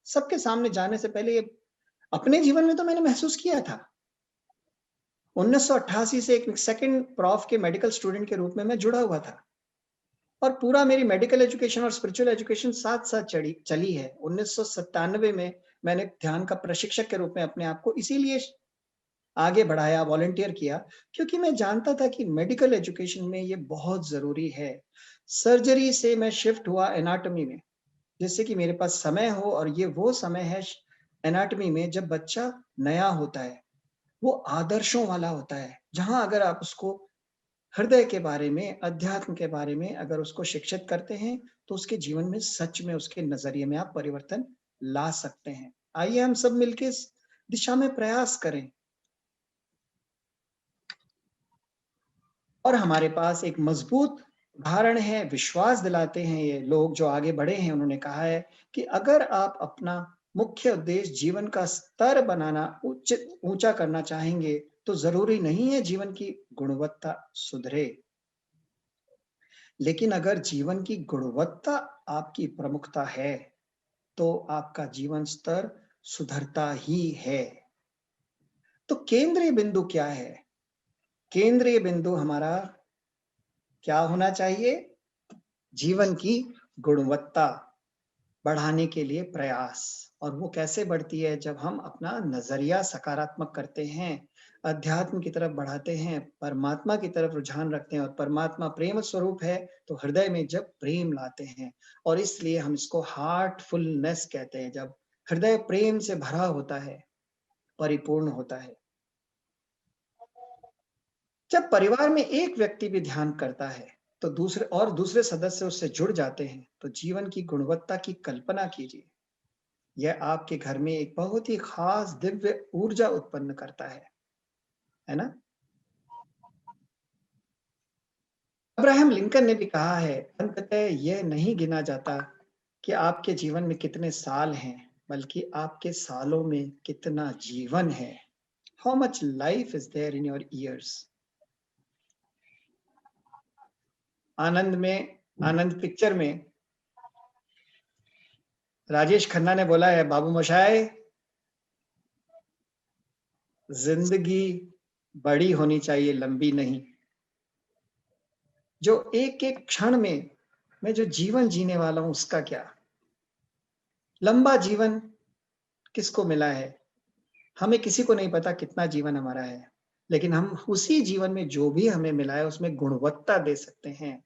सबके सामने जाने से पहले ये अपने जीवन में तो मैंने महसूस किया था। 1988 से एक सेकंड प्रॉफ के मेडिकल स्टूडेंट के रूप में मैं जुड़ा हुआ था, और पूरा मेरी मेडिकल एजुकेशन और स्पिरिचुअल एजुकेशन साथ साथ चली है। 1997 में मैंने ध्यान का प्रशिक्षक के रूप में अपने आप को इसीलिए आगे बढ़ाया, वॉलंटियर किया, क्योंकि मैं जानता था कि मेडिकल एजुकेशन में ये बहुत जरूरी है। सर्जरी से मैं शिफ्ट हुआ एनाटॉमी में, जिससे कि मेरे पास समय हो, और ये वो समय है एनाटॉमी में जब बच्चा नया होता है, वो आदर्शों वाला होता है, जहां अगर आप उसको हृदय के बारे में, अध्यात्म के बारे में अगर उसको शिक्षित करते हैं, तो उसके जीवन में सच में, उसके नजरिए में आप परिवर्तन ला सकते हैं। आइए हम सब मिलकर इस दिशा में प्रयास करें। और हमारे पास एक मजबूत उदाहरण है, विश्वास दिलाते हैं ये लोग जो आगे बढ़े हैं। उन्होंने कहा है कि अगर आप अपना मुख्य उद्देश्य जीवन का स्तर बनाना, ऊंचा करना चाहेंगे, तो जरूरी नहीं है जीवन की गुणवत्ता सुधरे, लेकिन अगर जीवन की गुणवत्ता आपकी प्रमुखता है तो आपका जीवन स्तर सुधरता ही है। तो केंद्रीय बिंदु क्या है? केंद्रीय बिंदु हमारा क्या होना चाहिए? जीवन की गुणवत्ता। बढ़ाने के लिए प्रयास। और वो कैसे बढ़ती है? जब हम अपना नजरिया सकारात्मक करते हैं, अध्यात्म की तरफ बढ़ाते हैं, परमात्मा की तरफ रुझान रखते हैं, और परमात्मा प्रेम स्वरूप है, तो हृदय में जब प्रेम लाते हैं, और इसलिए हम इसको हार्टफुलनेस कहते हैं। जब हृदय प्रेम से भरा होता है, परिपूर्ण होता है। जब परिवार में एक व्यक्ति भी ध्यान करता है, तो दूसरे सदस्य उससे जुड़ जाते हैं, तो जीवन की गुणवत्ता की कल्पना कीजिए। यह आपके घर में एक बहुत ही खास दिव्य ऊर्जा उत्पन्न करता है ना? अब्राहम लिंकन ने भी कहा है, अंततः यह नहीं गिना जाता कि आपके जीवन में कितने साल हैं, बल्कि आपके सालों में कितना जीवन है। How much life is there in your years. Anand picture में राजेश खन्ना ने बोला है, बाबू मोशाय, जिंदगी बड़ी होनी चाहिए, लंबी नहीं। जो एक एक क्षण में मैं जो जीवन जीने वाला हूं, उसका क्या? लंबा जीवन किसको मिला है? हमें किसी को नहीं पता कितना जीवन हमारा है, लेकिन हम उसी जीवन में जो भी हमें मिला है उसमें गुणवत्ता दे सकते हैं।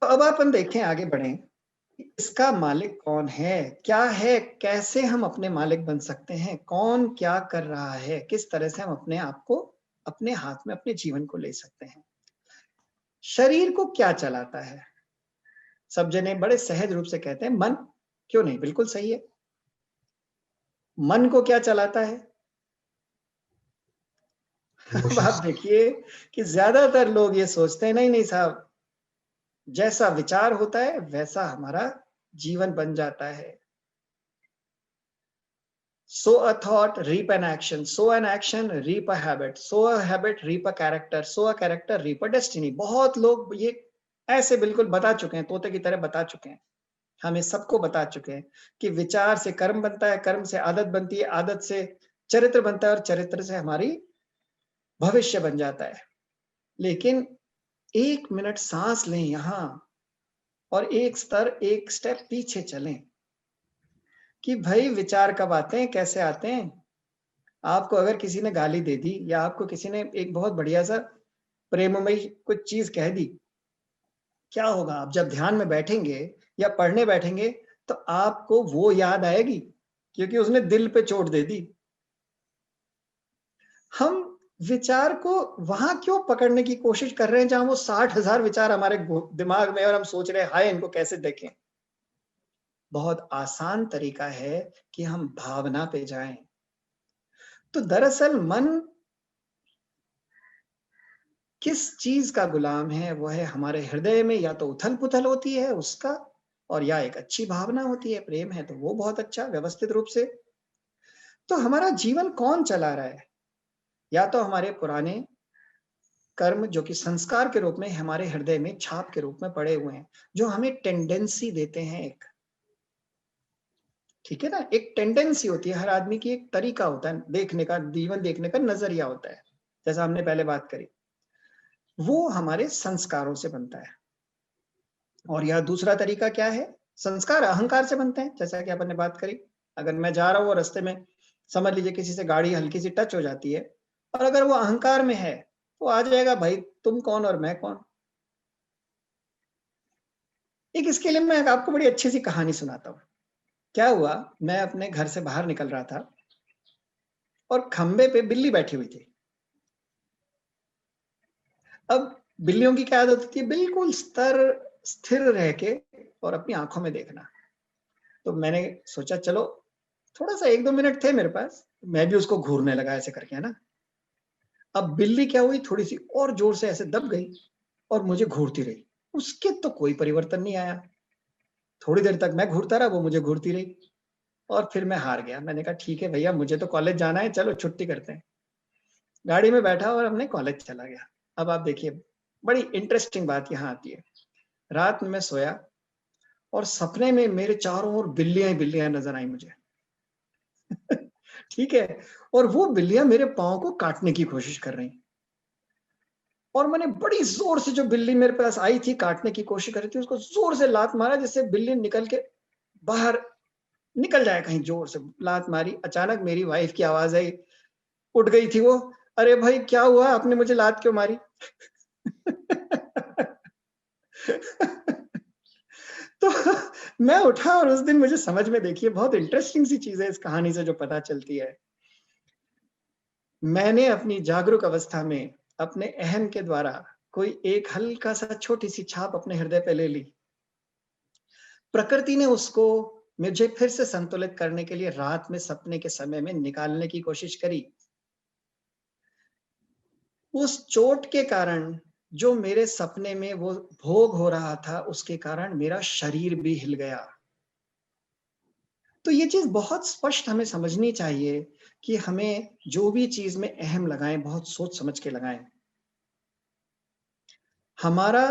तो अब अपन देखें, आगे बढ़ें, इसका मालिक कौन है, क्या है, कैसे हम अपने मालिक बन सकते हैं, कौन क्या कर रहा है, किस तरह से हम अपने आप को अपने हाथ में अपने जीवन को ले सकते हैं। शरीर को क्या चलाता है? सब जने बड़े सहज रूप से कहते हैं मन। क्यों नहीं, बिल्कुल सही है। मन को क्या चलाता है? अब आप देखिए कि ज्यादातर लोग ये सोचते हैं, नहीं नहीं साहब, जैसा विचार होता है वैसा हमारा जीवन बन जाता है। sow a thought, reap an action, sow an action, reap a habit, sow a habit, reap a character, sow a character, reap a destiny। बहुत लोग ये ऐसे बिल्कुल बता चुके हैं, तोते की तरह बता चुके हैं, हमें सबको बता चुके हैं कि विचार से कर्म बनता है, कर्म से आदत बनती है, आदत से चरित्र बनता है, और चरित्र से हमारी भविष्य बन जाता है। लेकिन एक मिनट सांस लें यहां, और एक स्टेप पीछे चलें कि भाई विचार कब आते हैं, कैसे आते हैं। आपको अगर किसी ने गाली दे दी, या आपको किसी ने एक बहुत बढ़िया सा प्रेममयी कुछ चीज कह दी, क्या होगा? आप जब ध्यान में बैठेंगे या पढ़ने बैठेंगे, तो आपको वो याद आएगी, क्योंकि उसने दिल पे चोट दे दी। हम विचार को वहां क्यों पकड़ने की कोशिश कर रहे हैं जहां वो 60,000 विचार हमारे दिमाग में, और हम सोच रहे हैं हाय इनको कैसे देखें। बहुत आसान तरीका है कि हम भावना पे जाएं। तो दरअसल मन किस चीज का गुलाम है? वो है हमारे हृदय में या तो उथल पुथल होती है उसका, और या एक अच्छी भावना होती है, प्रेम है तो वो बहुत अच्छा व्यवस्थित रूप से। तो हमारा जीवन कौन चला रहा है? या तो हमारे पुराने कर्म, जो कि संस्कार के रूप में हमारे हृदय में छाप के रूप में पड़े हुए हैं, जो हमें टेंडेंसी देते हैं एक, ठीक है ना, एक टेंडेंसी होती है हर आदमी की, एक तरीका होता है देखने का, जीवन देखने का नजरिया होता है, जैसा हमने पहले बात करी, वो हमारे संस्कारों से बनता है। और यह दूसरा तरीका क्या है? संस्कार अहंकार से बनते हैं, जैसा कि अपन ने बात करी। अगर मैं जा रहा हूँ और रास्ते में समझ लीजिए किसी से गाड़ी हल्की सी टच हो जाती है, और अगर वो अहंकार में है तो आ जाएगा, भाई तुम कौन और मैं कौन। एक इसके लिए मैं आपको बड़ी अच्छी सी कहानी सुनाता हूँ। क्या हुआ, मैं अपने घर से बाहर निकल रहा था, और खंबे पे बिल्ली बैठी हुई थी। अब बिल्लियों की क्या आदत होती है? बिल्कुल स्थिर रह के और अपनी आंखों में देखना। तो मैंने सोचा चलो, थोड़ा सा 1-2 मिनट थे मेरे पास, मैं भी उसको घूरने लगा ऐसे करके, है ना। अब बिल्ली क्या हुई, थोड़ी सी और जोर से ऐसे दब गई और मुझे घूरती रही। उसके तो कोई परिवर्तन नहीं आया। थोड़ी देर तक मैं घूरता रहा, वो मुझे घूरती रही, और फिर मैं हार गया। मैंने कहा ठीक है भैया, मुझे तो कॉलेज जाना है, चलो छुट्टी करते हैं। गाड़ी में बैठा और हमने कॉलेज चला गया। अब आप देखिए, बड़ी इंटरेस्टिंग बात यहाँ आती है। रात में मैं सोया और सपने में मेरे चारों ओर बिल्लियां ही बिल्लियां नजर आई मुझे। ठीक है, और वो बिल्लियां मेरे पाँव को काटने की कोशिश कर रही। और मैंने बड़ी जोर से, जो बिल्ली मेरे पास आई थी काटने की कोशिश कर रही थी, उसको जोर से लात मारा जिससे बिल्ली निकल के बाहर निकल जाए कहीं। जोर से लात मारी, अचानक मेरी वाइफ की आवाज आई, उठ गई थी वो, अरे भाई क्या हुआ, आपने मुझे लात क्यों मारी? तो मैं उठा और उस दिन मुझे समझ में, देखिए बहुत इंटरेस्टिंग सी चीज है इस कहानी से जो पता चलती है। मैंने अपनी जागरूक अवस्था में अपने अहम के द्वारा कोई एक हल्का सा छोटी सी छाप अपने हृदय पे ले ली। प्रकृति ने उसको मुझे फिर से संतुलित करने के लिए रात में सपने के समय में निकालने की कोशिश करी। उस चोट के कारण जो मेरे सपने में वो भोग हो रहा था, उसके कारण मेरा शरीर भी हिल गया। तो ये चीज बहुत स्पष्ट हमें समझनी चाहिए कि हमें जो भी चीज में अहम लगाएं, बहुत सोच समझ के लगाएं। हमारा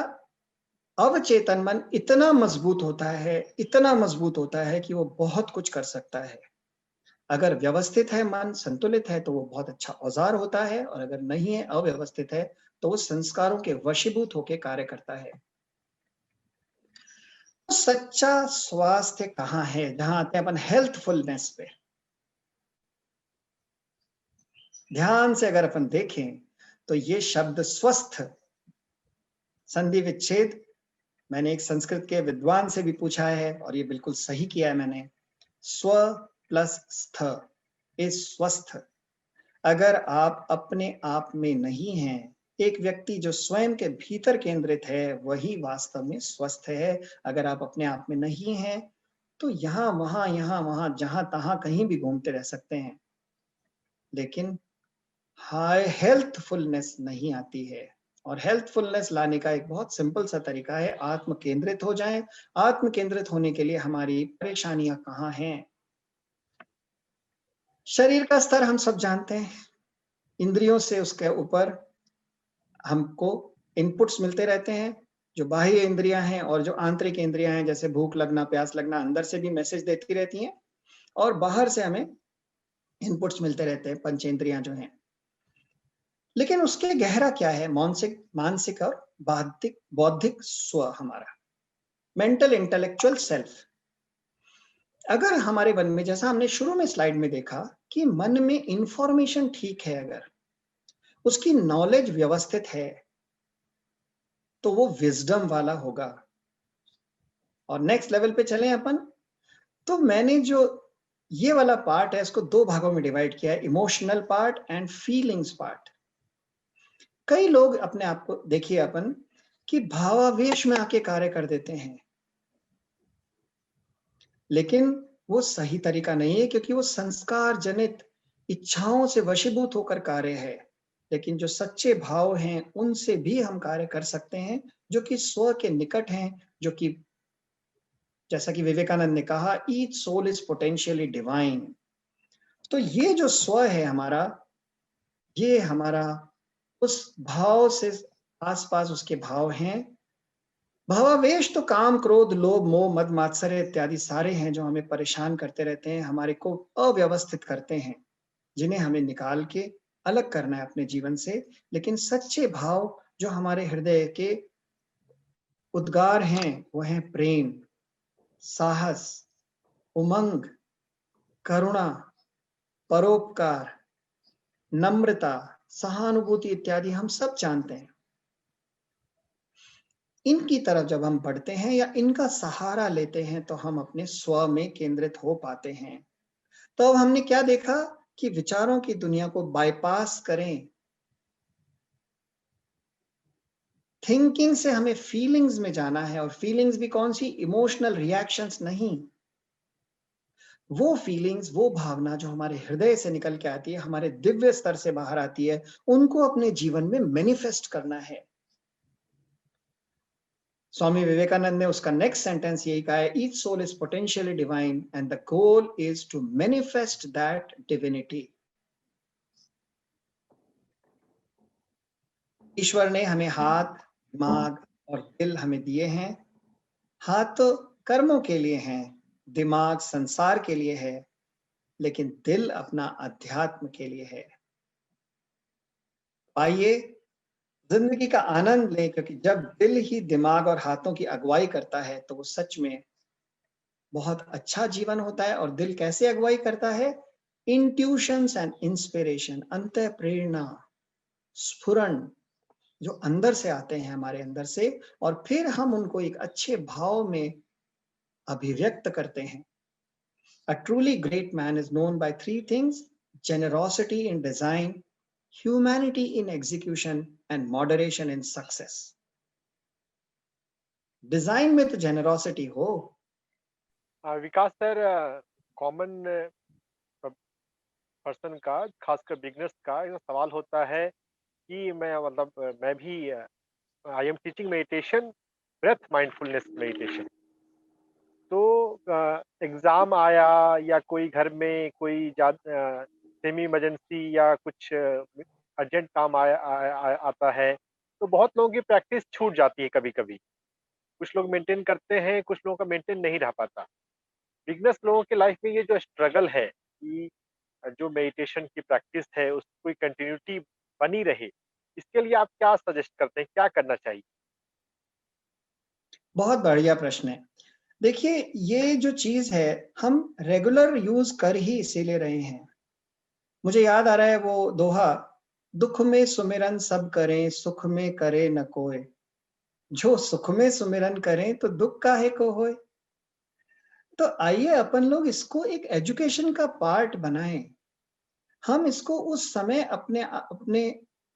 अवचेतन मन इतना मजबूत होता है, इतना मजबूत होता है कि वो बहुत कुछ कर सकता है। अगर व्यवस्थित है मन, संतुलित है, तो वो बहुत अच्छा औजार होता है, और अगर नहीं है, अव्यवस्थित है, तो वो संस्कारों के वशीभूत होकर कार्य करता है। तो सच्चा स्वास्थ्य कहाँ है? जहां आते हैं अपन हेल्थफुलनेस पे। ध्यान से अगर अपन देखें तो ये शब्द स्वस्थ, संधि विच्छेद, मैंने एक संस्कृत के विद्वान से भी पूछा है और ये बिल्कुल सही किया है मैंने। स्व प्लस स्थ इज स्वस्थ। अगर आप अपने आप में नहीं हैं, एक व्यक्ति जो स्वयं के भीतर केंद्रित है, वही वास्तव में स्वस्थ है। अगर आप अपने आप में नहीं हैं, तो यहाँ वहां जहां तहां कहीं भी घूमते रह सकते हैं, लेकिन हाई हेल्थफुलनेस नहीं आती है। और हेल्थफुलनेस लाने का एक बहुत सिंपल सा तरीका है, आत्म केंद्रित हो जाएं। आत्म केंद्रित होने के लिए हमारी परेशानियां कहाँ हैं? शरीर का स्तर हम सब जानते हैं, इंद्रियों से उसके ऊपर हमको इनपुट्स मिलते रहते हैं। जो बाह्य इंद्रियां हैं और जो आंतरिक इंद्रियां हैं, जैसे भूख लगना, प्यास लगना, अंदर से भी मैसेज देती रहती हैं, और बाहर से हमें इनपुट्स मिलते रहते हैं, पंचेंद्रियां जो हैं। लेकिन उसके गहरा क्या है? मानसिक मानसिक और बौद्धिक बौद्धिक स्व, हमारा मेंटल इंटेलेक्चुअल सेल्फ। अगर हमारे मन में, जैसा हमने शुरू में स्लाइड में देखा, कि मन में इंफॉर्मेशन ठीक है, अगर उसकी नॉलेज व्यवस्थित है, तो वो विजडम वाला होगा। और नेक्स्ट लेवल पे चलें अपन, तो मैंने जो ये वाला पार्ट है, इसको दो भागों में डिवाइड किया है, emotional part and feelings part. कई लोग अपने आप को, देखिए अपन, कि भावावेश में आके कार्य कर देते हैं, लेकिन वो सही तरीका नहीं है, क्योंकि वो संस्कार जनित इच्छाओं से वशीभूत होकर कार्य है। लेकिन जो सच्चे भाव हैं, उनसे भी हम कार्य कर सकते हैं, जो कि स्व के निकट हैं, जो कि जैसा कि विवेकानंद ने कहा, each soul is potentially divine. तो ये जो स्व है हमारा, ये हमारा उस भाव से आसपास उसके भाव हैं। भावावेश तो काम, क्रोध, लोभ, मोह, मद, मात्सर्य इत्यादि सारे हैं जो हमें परेशान करते रहते हैं, हमारे को अव्यवस्थित करते हैं, जिन्हें हमें निकाल के अलग करना है अपने जीवन से। लेकिन सच्चे भाव जो हमारे हृदय के उद्गार हैं, वो हैं प्रेम, साहस, उमंग, करुणा, परोपकार, नम्रता, सहानुभूति इत्यादि हम सब जानते हैं। इनकी तरफ जब हम बढ़ते हैं या इनका सहारा लेते हैं, तो हम अपने स्व में केंद्रित हो पाते हैं। तो अब हमने क्या देखा कि विचारों की दुनिया को बाईपास करें, थिंकिंग से हमें फीलिंग्स में जाना है। और फीलिंग्स भी कौन सी? इमोशनल रिएक्शंस नहीं, वो फीलिंग्स, वो भावना जो हमारे हृदय से निकल के आती है, हमारे दिव्य स्तर से बाहर आती है, उनको अपने जीवन में मैनिफेस्ट करना है। स्वामी विवेकानंद ने उसका नेक्स्ट सेंटेंस यही कहा है, each soul is potentially divine and the goal is to manifest that divinity. ईश्वर ने हमें हाथ, दिमाग और दिल हमें दिए हैं। हाथ तो कर्मों के लिए हैं, दिमाग संसार के लिए है, लेकिन दिल अपना अध्यात्म के लिए है। आइए जिंदगी का आनंद लें, क्योंकि जब दिल ही दिमाग और हाथों की अगुवाई करता है तो वो सच में बहुत अच्छा जीवन होता है। और दिल कैसे अगुवाई करता है? इंट्यूशंस एंड इंस्पिरेशन, अंतः प्रेरणा, स्फुरण जो अंदर से आते हैं हमारे अंदर से, और फिर हम उनको एक अच्छे भाव में अभिव्यक्त करते हैं। A truly great man is known by three things: generosity in design, humanity in execution, and moderation in success. Design में तो जेनरोसिटी हो। विकास सर, कॉमन पर्सन का, खासकर बिगनर्स का एक सवाल होता है कि मैं भी I am teaching meditation, breath mindfulness meditation. तो एग्जाम आया या कोई घर में कोई सेमी इमरजेंसी या कुछ अर्जेंट काम आता है, तो बहुत लोगों की प्रैक्टिस छूट जाती है कभी कभी। कुछ लोग मेंटेन करते हैं, कुछ लोगों का मेंटेन नहीं रह पाता। बिगनर्स लोगों के लाइफ में ये जो स्ट्रगल है कि जो मेडिटेशन की प्रैक्टिस है उसकी कोई कंटिन्यूटी बनी रहे, इसके लिए आप क्या सजेस्ट करते हैं, क्या करना चाहिए? बहुत बढ़िया प्रश्न है। देखिए, ये जो चीज है हम रेगुलर यूज कर ही इसीलिए रहे हैं। मुझे याद आ रहा है वो दोहा, दुख में सुमिरन सब करें, सुख में करे न कोय, जो सुख में सुमिरन करें तो दुख काहे को होए। तो आइए अपन लोग इसको एक एजुकेशन का पार्ट बनाएं। हम इसको उस समय अपने अपने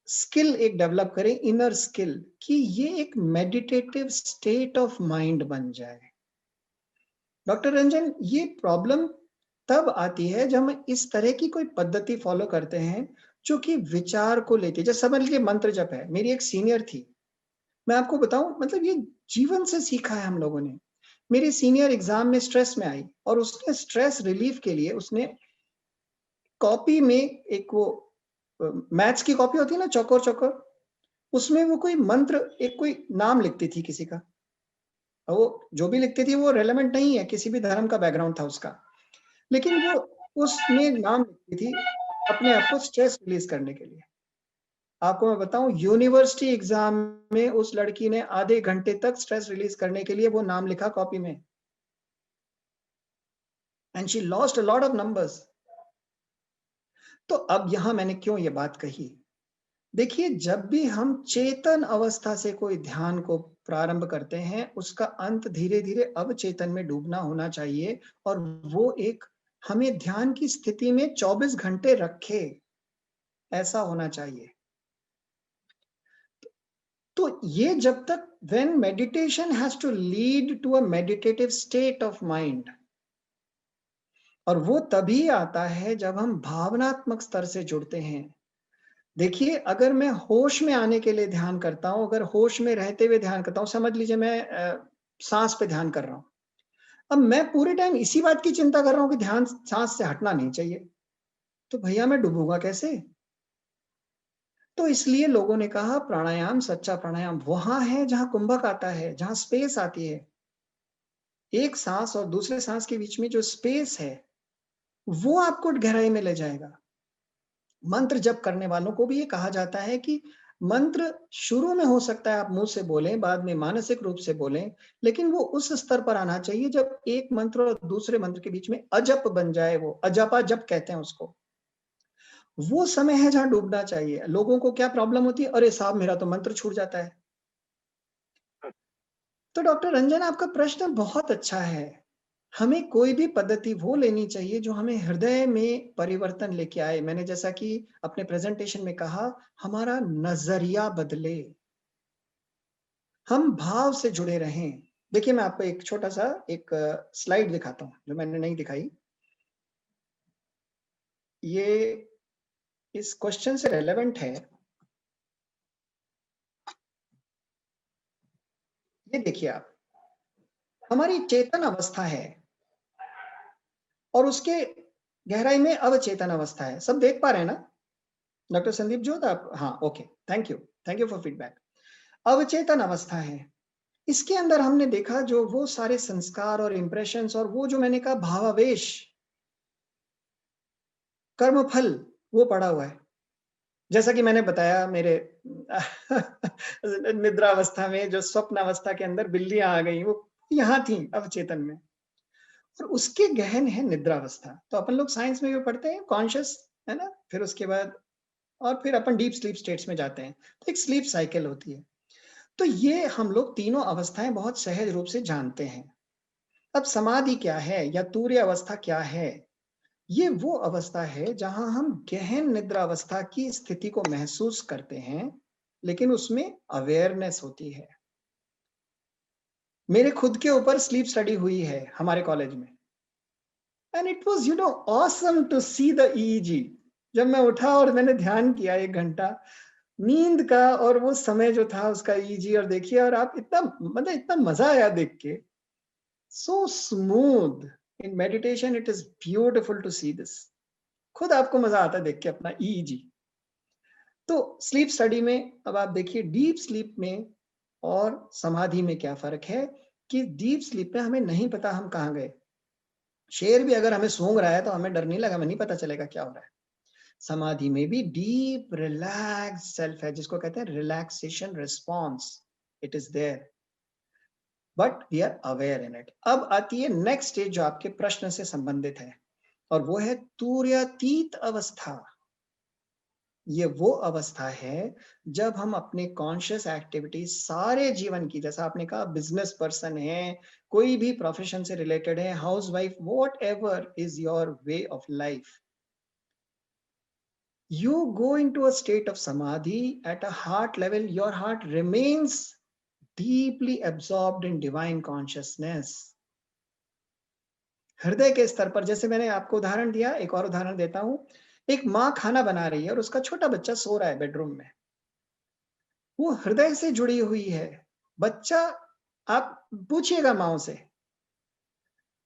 स्किल एक डेवलप करें, इनर स्किल, कि ये एक मेडिटेटिव स्टेट ऑफ माइंड बन जाए। डॉक्टर रंजन, ये प्रॉब्लम तब आती है जब हम इस तरह की कोई पद्धति फॉलो करते हैं जो कि विचार को लेती है। जैसे समझ लीजिए मंत्र जप है। मेरी एक सीनियर थी, मैं आपको बताऊं, मतलब ये जीवन से सीखा है हम लोगों ने। मेरी सीनियर एग्जाम में स्ट्रेस में आई और उसने स्ट्रेस रिलीफ के लिए उसने कॉपी में एक वो मैथ्स की कॉपी होती है ना, चौकोर चौकोर, उसमें वो कोई मंत्र, एक कोई नाम लिखती थी किसी का, और वो जो भी लिखती थी वो रेलेवेंट नहीं है, किसी भी धर्म का बैकग्राउंड था उसका, लेकिन वो उसमें नाम लिखती थी अपने आप को स्ट्रेस रिलीज करने के लिए। आपको मैं बताऊं, यूनिवर्सिटी एग्जाम में उस लड़की ने आधे घंटे तक स्ट्रेस रिलीज करने के लिए वो नाम लिखा कॉपी में, and she lost a lot of numbers. तो अब यहां मैंने क्यों ये बात कही? देखिए, जब भी हम चेतन अवस्था से कोई ध्यान को प्रारंभ करते हैं, उसका अंत धीरे धीरे अवचेतन में डूबना होना चाहिए, और वो एक हमें ध्यान की स्थिति में 24 घंटे रखे, ऐसा होना चाहिए। तो ये जब तक, when meditation has to lead to a meditative state of mind, और वो तभी आता है जब हम भावनात्मक स्तर से जुड़ते हैं। देखिए, अगर मैं होश में आने के लिए ध्यान करता हूं, अगर होश में रहते हुए ध्यान करता हूं, समझ लीजिए मैं सांस पे ध्यान कर रहा हूं, अब मैं पूरे टाइम इसी बात की चिंता कर रहा हूं कि ध्यान सांस से हटना नहीं चाहिए, तो भैया मैं डूबूंगा कैसे? तो इसलिए लोगों ने कहा प्राणायाम, सच्चा प्राणायाम वहां है जहां कुंभक आता है, जहां स्पेस आती है। एक सांस और दूसरे सांस के बीच में जो स्पेस है वो आपको गहराई में ले जाएगा। मंत्र जप करने वालों को भी ये कहा जाता है कि मंत्र शुरू में हो सकता है आप मुंह से बोलें, बाद में मानसिक रूप से बोलें, लेकिन वो उस स्तर पर आना चाहिए जब एक मंत्र और दूसरे मंत्र के बीच में अजप बन जाए, वो अजपा जप कहते हैं उसको। वो समय है जहां डूबना चाहिए। लोगों को क्या प्रॉब्लम होती है, अरे साहब मेरा तो मंत्र छूट जाता है। तो डॉक्टर रंजन, आपका प्रश्न बहुत अच्छा है। हमें कोई भी पद्धति वो लेनी चाहिए जो हमें हृदय में परिवर्तन लेके आए। मैंने जैसा कि अपने प्रेजेंटेशन में कहा, हमारा नजरिया बदले, हम भाव से जुड़े रहें। देखिए, मैं आपको एक छोटा सा एक स्लाइड दिखाता हूं जो मैंने नहीं दिखाई। ये इस क्वेश्चन से रेलेवेंट है। ये देखिए आप, हमारी चेतन अवस्था है और उसके गहराई में अवचेतन अवस्था है। सब देख पा रहे हैं ना? डॉक्टर संदीप जोत आप? हाँ, okay, thank you for feedback. अवचेतन अवस्था है, इसके अंदर हमने देखा जो वो सारे संस्कार और इंप्रेशंस और वो जो मैंने कहा भावावेश, कर्मफल, वो पड़ा हुआ है। जैसा कि मैंने बताया मेरे निद्रावस्था में, जो स्वप्न अवस्था के अंदर बिल्लियां आ गई, वो यहाँ थी अवचेतन में, और उसके गहन है निद्रावस्था। तो अपन लोग साइंस में भी पढ़ते हैं कॉन्शियस, है ना, फिर उसके बाद और फिर अपन डीप स्लीप स्टेट्स में जाते हैं, तो एक स्लीप साइकिल होती है। तो ये हम लोग तीनों अवस्थाएं बहुत सहज रूप से जानते हैं। अब समाधि क्या है या तूर्य अवस्था क्या है? ये वो अवस्था है जहां हम गहन निद्रा अवस्था की स्थिति को महसूस करते हैं, लेकिन उसमें अवेयरनेस होती है। मेरे खुद के ऊपर स्लीप स्टडी हुई है हमारे कॉलेज में, and it was awesome to see the EEG. जब मैं उठा और मैंने ध्यान किया 1 घंटा नींद का, और वो समय जो था उसका ईईजी, और देखिए, और आप इतना, मतलब इतना मजा आया देख के, so smooth in meditation, it is beautiful to see this. खुद आपको मजा आता है देख के अपना ईईजी। तो स्लीप स्टडी में अब आप देखिए डीप स्लीप में और समाधि में क्या फर्क है, कि डीप स्लीप में हमें नहीं पता हम कहाँ गए। शेर भी अगर हमें सूंघ रहा है तो हमें डर नहीं लगा, हमें नहीं पता चलेगा क्या हो रहा है। समाधि में भी डीप रिलैक्स सेल्फ है, जिसको कहते हैं relaxation response, it is there, but we are aware in it. अब आती है नेक्स्ट स्टेज जो आपके प्रश्न से संबंधित है, और वो है तुर्यातीत अवस्था। ये वो अवस्था है जब हम अपने कॉन्शियस एक्टिविटी सारे जीवन की, जैसा आपने कहा बिजनेस पर्सन है, कोई भी प्रोफेशन से रिलेटेड है, house wife, what ever is your way of life, you go into a state of samadhi at a heart level. Your heart remains deeply absorbed in divine consciousness. हृदय के स्तर पर, जैसे मैंने आपको उदाहरण दिया, एक और उदाहरण देता हूं। एक माँ खाना बना रही है और उसका छोटा बच्चा सो रहा है बेडरूम में, वो हृदय से जुड़ी हुई है। बच्चा, आप पूछिएगा माओ से,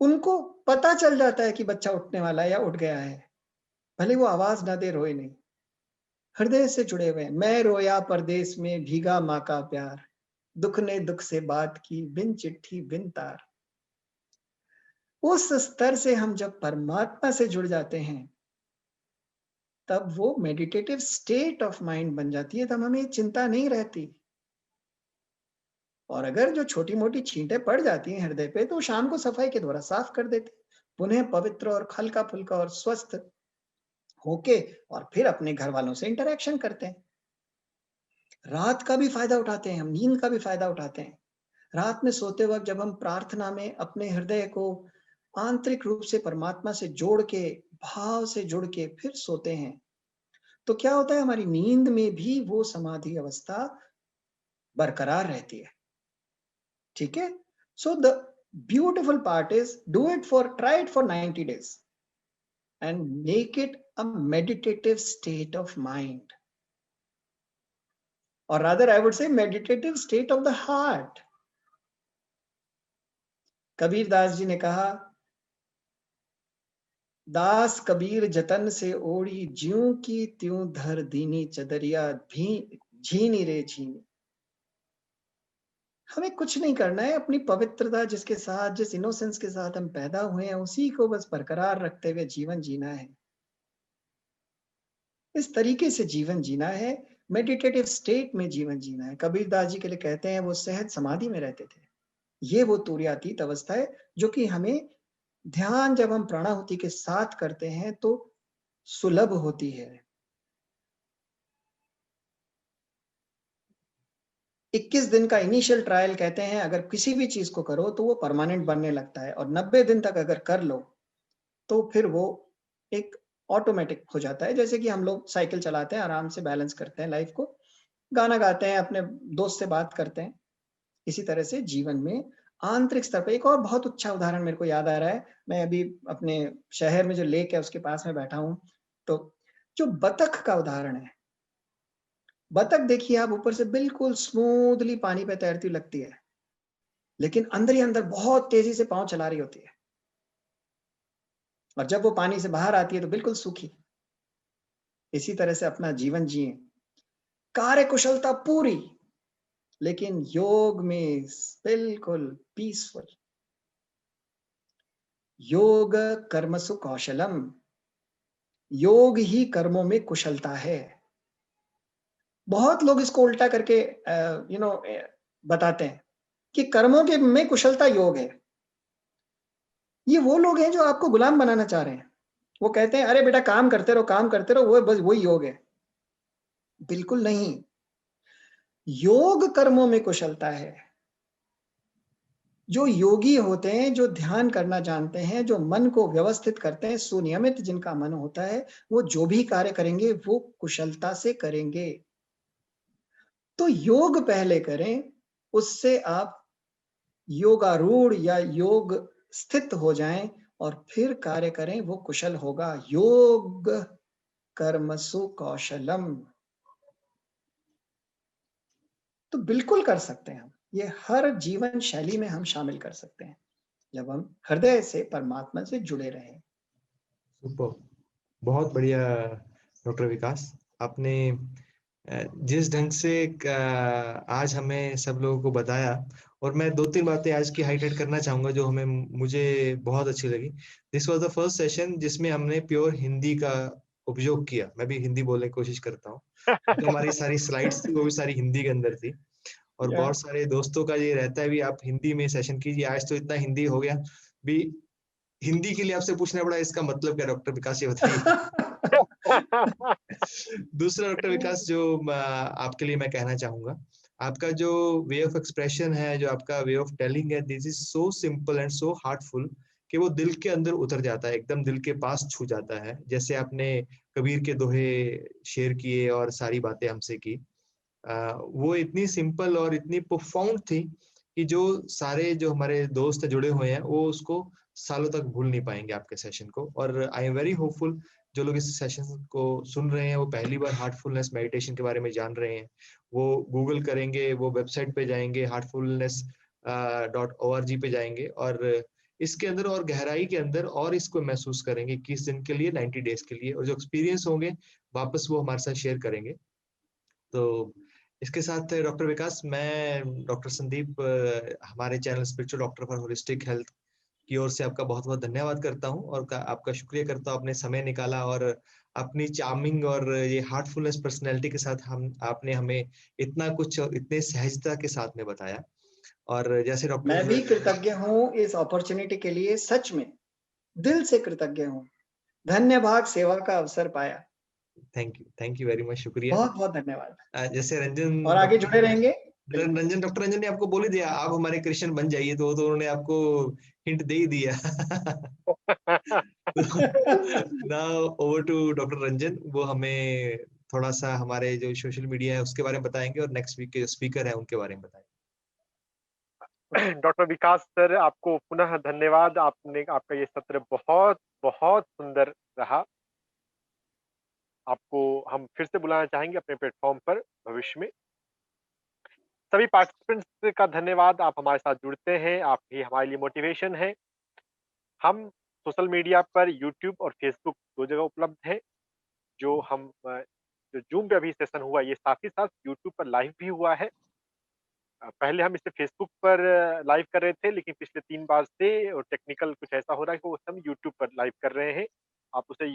उनको पता चल जाता है कि बच्चा उठने वाला है या उठ गया है, भले वो आवाज ना दे, रोए नहीं, हृदय से जुड़े हुए। मैं रोया परदेश में भीगा माँ का प्यार, दुख ने दुख से बात की बिन चिट्ठी बिन तार। उस स्तर से हम जब परमात्मा से जुड़ जाते हैं, तब वो मेडिटेटिव स्टेट ऑफ माइंड बन जाती है, तब हमें चिंता नहीं रहती। और अगर जो छोटी मोटी छींटे पड़ जाती हैं हृदय पे, तो शाम को सफाई के द्वारा साफ कर देते, पुनः पवित्र और हल्का फुल्का और स्वस्थ होके, और फिर अपने घर वालों से इंटरेक्शन करते हैं। रात का भी फायदा उठाते हैं हम, नींद का भी फायदा उठाते हैं। रात में सोते वक्त जब हम प्रार्थना में अपने हृदय को आंतरिक रूप से परमात्मा से जोड़ के, भाव से जुड़ के फिर सोते हैं, तो क्या होता है, हमारी नींद में भी वो समाधि अवस्था बरकरार रहती है। ठीक है? So the beautiful part is, do it for, try it for 90 days and make it a meditative state of mind, और rather I would say meditative state of the heart. Kabir Das ji ने कहा, दास कबीर जतन से ओढ़ी, ज्यों की त्यों धर दीनी चदरिया भी झीनी रे झीनी। हमें कुछ नहीं करना है, अपनी पवित्रता जिसके साथ, जिस इनोसेंस के साथ हम पैदा हुए हैं, उसी को बस बरकरार रखते हुए जीवन जीना है। इस तरीके से जीवन जीना है, मेडिटेटिव स्टेट में जीवन जीना है। कबीर दास जी के लिए कहते हैं वो सहज समाधि में रहते थे। ये वो तुर्यातीत अवस्था है जो कि हमें ध्यान, जब हम प्राणाहुति के साथ करते हैं तो सुलभ होती है। 21 दिन का इनिशियल ट्रायल कहते हैं, अगर किसी भी चीज को करो तो वो परमानेंट बनने लगता है, और 90 दिन तक अगर कर लो तो फिर वो एक ऑटोमेटिक हो जाता है। जैसे कि हम लोग साइकिल चलाते हैं, आराम से बैलेंस करते हैं लाइफ को, गाना गाते हैं, अपने दोस्त से बात करते हैं, इसी तरह से जीवन में आंतरिक स्तर पर। एक और बहुत अच्छा उदाहरण मेरे को याद आ रहा है, मैं अभी अपने शहर में जो लेक है उसके पास में बैठा हूं, तो जो बतख का उदाहरण है, बतख देखिए आप, ऊपर से बिल्कुल स्मूथली पानी पे तैरती लगती है, लेकिन अंदर ही अंदर बहुत तेजी से पांव चला रही होती है, और जब वो पानी से बाहर आती है तो बिल्कुल सूखी। इसी तरह से अपना जीवन जिए, कार्य कुशलता पूरी, लेकिन योग में बिल्कुल पीसफुल। योग कर्मसु कौशलम, योग ही कर्मों में कुशलता है। बहुत लोग इसको उल्टा करके बताते हैं कि कर्मों के में कुशलता योग है। ये वो लोग हैं जो आपको गुलाम बनाना चाह रहे हैं। वो कहते हैं अरे बेटा काम करते रहो, काम करते रहो, वो बस वही योग है। बिल्कुल नहीं। योग कर्मों में कुशलता है। जो योगी होते हैं, जो ध्यान करना जानते हैं, जो मन को व्यवस्थित करते हैं, सुनियमित जिनका मन होता है, वो जो भी कार्य करेंगे वो कुशलता से करेंगे। तो योग पहले करें, उससे आप योगारूढ़ या योग स्थित हो जाएं और फिर कार्य करें, वो कुशल होगा। योग कर्मसु कौशलम। तो बिल्कुल कर सकते हैं हम। ये हर जीवन शैली में हम शामिल कर सकते हैं, जब हम हृदय से परमात्मा से जुड़े रहें। सुपर, बहुत बढ़िया डॉक्टर विकास। आपने जिस ढंग से आज हमें सब लोगों को बताया, और मैं 2-3 बातें आज की हाईलाइट करना चाहूंगा जो मुझे बहुत अच्छी लगी। This was the first session जिसमें हमने प्योर हिंदी का उपयोग किया। मैं भी हिंदी बोलने की कोशिश करता हूँ, क्योंकि हमारी सारी स्लाइड्स थी वो भी सारी हिंदी के अंदर थी। और बहुत सारे दोस्तों का ये रहता है भी आप हिंदी में सेशन कीजिए। आज तो इतना हिंदी हो गया भी, हिंदी के लिए आपसे पूछना पड़ा इसका मतलब क्या डॉक्टर विकास, ये बताइए। दूसरा डॉक्टर विकास जो आपके लिए मैं कहना चाहूंगा, आपका जो वे ऑफ एक्सप्रेशन है, जो आपका वे ऑफ टेलिंग है, this is so simple and so heartful कि वो दिल के अंदर उतर जाता है, एकदम दिल के पास छू जाता है। जैसे आपने कबीर के दोहे शेयर किए और सारी बातें हमसे की, वो इतनी सिंपल और इतनी प्रोफाउंड थी कि जो सारे जो हमारे दोस्त जुड़े हुए हैं वो उसको सालों तक भूल नहीं पाएंगे आपके सेशन को। और आई एम वेरी होपफुल जो लोग इस सेशन को सुन रहे हैं, वो पहली बार हार्टफुलनेस मेडिटेशन के बारे में जान रहे हैं, वो गूगल करेंगे, वो वेबसाइट पे जाएंगे, heartfulness.org पे जाएंगे और इसके अंदर और गहराई के अंदर और इसको महसूस करेंगे 21 दिन के लिए, 90 डेज के लिए, और जो एक्सपीरियंस होंगे वापस वो हमारे साथ शेयर करेंगे। तो इसके साथ डॉक्टर विकास, मैं डॉक्टर संदीप हमारे channel spiritual doctor for holistic health की ओर से आपका बहुत बहुत धन्यवाद करता हूं और आपका शुक्रिया करता हूं, आपने समय निकाला और अपनी चार्मिंग और ये हार्टफुलनेस पर्सनैलिटी के साथ आपने हमें इतना कुछ इतने सहजता के साथ में बताया। और जैसे मैं भी डॉक्टर, कृतज्ञ हूँ इस अपॉर्चुनिटी के लिए, सच में दिल से कृतज्ञ हूँ। धन्य भाग सेवा का अवसर पाया। थैंक यू वेरी मच, शुक्रिया। बहुत बहुत धन्यवाद। जैसे रंजन और आगे जुड़े डॉक्टर रहेंगे। डॉक्टर रंजन ने आपको बोल ही दिया आप हमारे क्रिश्चियन बन जाइए, तो उन्होंने आपको हिंट दे ही दिया। Now over to doctor Ranjan, वो हमें थोड़ा सा हमारे जो सोशल मीडिया है उसके बारे में बताएंगे और नेक्स्ट वीक के जो स्पीकर है उनके बारे में बताएंगे। डॉक्टर विकास सर, आपको पुनः धन्यवाद। आपका ये सत्र बहुत बहुत सुंदर रहा। आपको हम फिर से बुलाना चाहेंगे अपने प्लेटफॉर्म पर भविष्य में। सभी पार्टिसिपेंट्स का धन्यवाद। आप हमारे साथ जुड़ते हैं, आप ही हमारे लिए मोटिवेशन है। हम सोशल मीडिया पर यूट्यूब और फेसबुक 2 जगह उपलब्ध है। जो जूम पे अभी सेशन हुआ, ये साथ ही साथ यूट्यूब पर लाइव भी हुआ है। पहले हम इसे फेसबुक पर लाइव कर रहे थे, लेकिन पिछले 3 बार से और टेक्निकल कुछ ऐसा हो रहा है कि वो हम यूट्यूब पर लाइव कर रहे हैं। आप उसे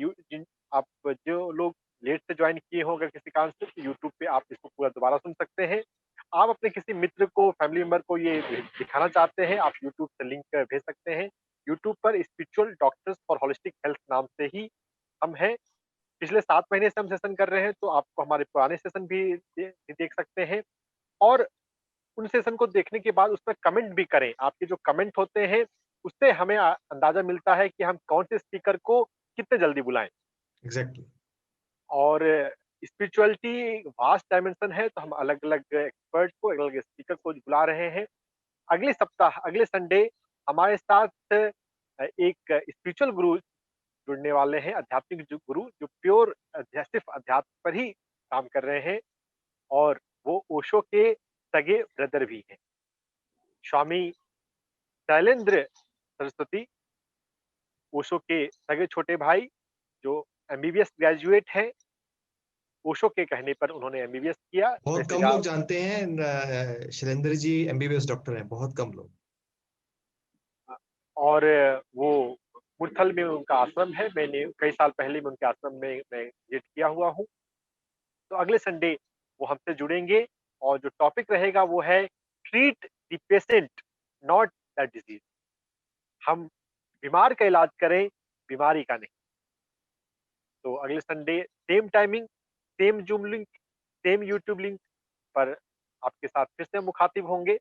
आप जो लोग लेट से ज्वाइन किए हो अगर किसी कारण से, तो यूट्यूब पे आप इसको पूरा दोबारा सुन सकते हैं। आप अपने किसी मित्र को, फैमिली मेंबर को ये दिखाना चाहते हैं, आप यूट्यूब से लिंक भेज सकते हैं। यूट्यूब पर spiritual doctors for holistic health नाम से ही हम हैं। पिछले 7 महीने से हम सेशन कर रहे हैं, तो आपको हमारे पुराने सेशन भी देख सकते हैं। और उन सेशन को देखने के बाद उसमें कमेंट भी करें। आपके जो कमेंट होते हैं, उससे हमें अंदाजा मिलता है कि हम कौन से स्पीकर को कितने जल्दी बुलाएं। एग्जैक्टली। और स्पिरिचुअलिटी वास्ट डायमेंशन है, तो हम अलग-अलग एक्सपर्ट को, अलग-अलग स्पीकर को बुला रहे हैं। अगले सप्ताह, अगले संडे हमारे साथ एक स्पिरिचुअल गुरु जुड़ने वाले हैं, आध्यात्मिक गुरु, जो प्योर सिर्फ अध्यात्म पर ही काम कर रहे हैं और वो ओशो के सगे ब्रदर भी हैं। स्वामी शैलेंद्र सरस्वती, ओशो के सगे छोटे भाई, जो एमबीबीएस ग्रेजुएट हैं। ओशो के कहने पर उन्होंने एमबीबीएस किया। बहुत वैसे कम लोग जानते हैं शैलेंद्र जी एमबीबीएस डॉक्टर हैं, बहुत कम लोग। और वो मुरथल में उनका आश्रम है। मैंने कई साल पहले मैं उनके आश्रम में मैं विजिट किया हुआ हूँ। तो अगले संडे वो हमसे जुड़ेंगे और जो टॉपिक रहेगा वो है treat the patient not the disease. हम बीमार का इलाज करें, बीमारी का नहीं। तो अगले Sunday same timing, same zoom link, same YouTube link पर आपके साथ फिर से मुखातिब होंगे।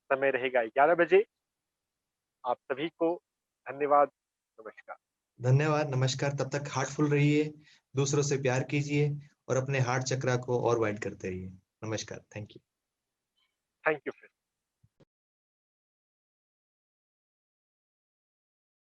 समय रहेगा 11 बजे। आप सभी को धन्यवाद, नमस्कार। धन्यवाद, नमस्कार। तब तक हार्टफुल रहिए, दूसरों से प्यार कीजिए और अपने हार्ट चक्रा को और वाइड करते रहिए। नमस्कार, थैंक यू। Thank you.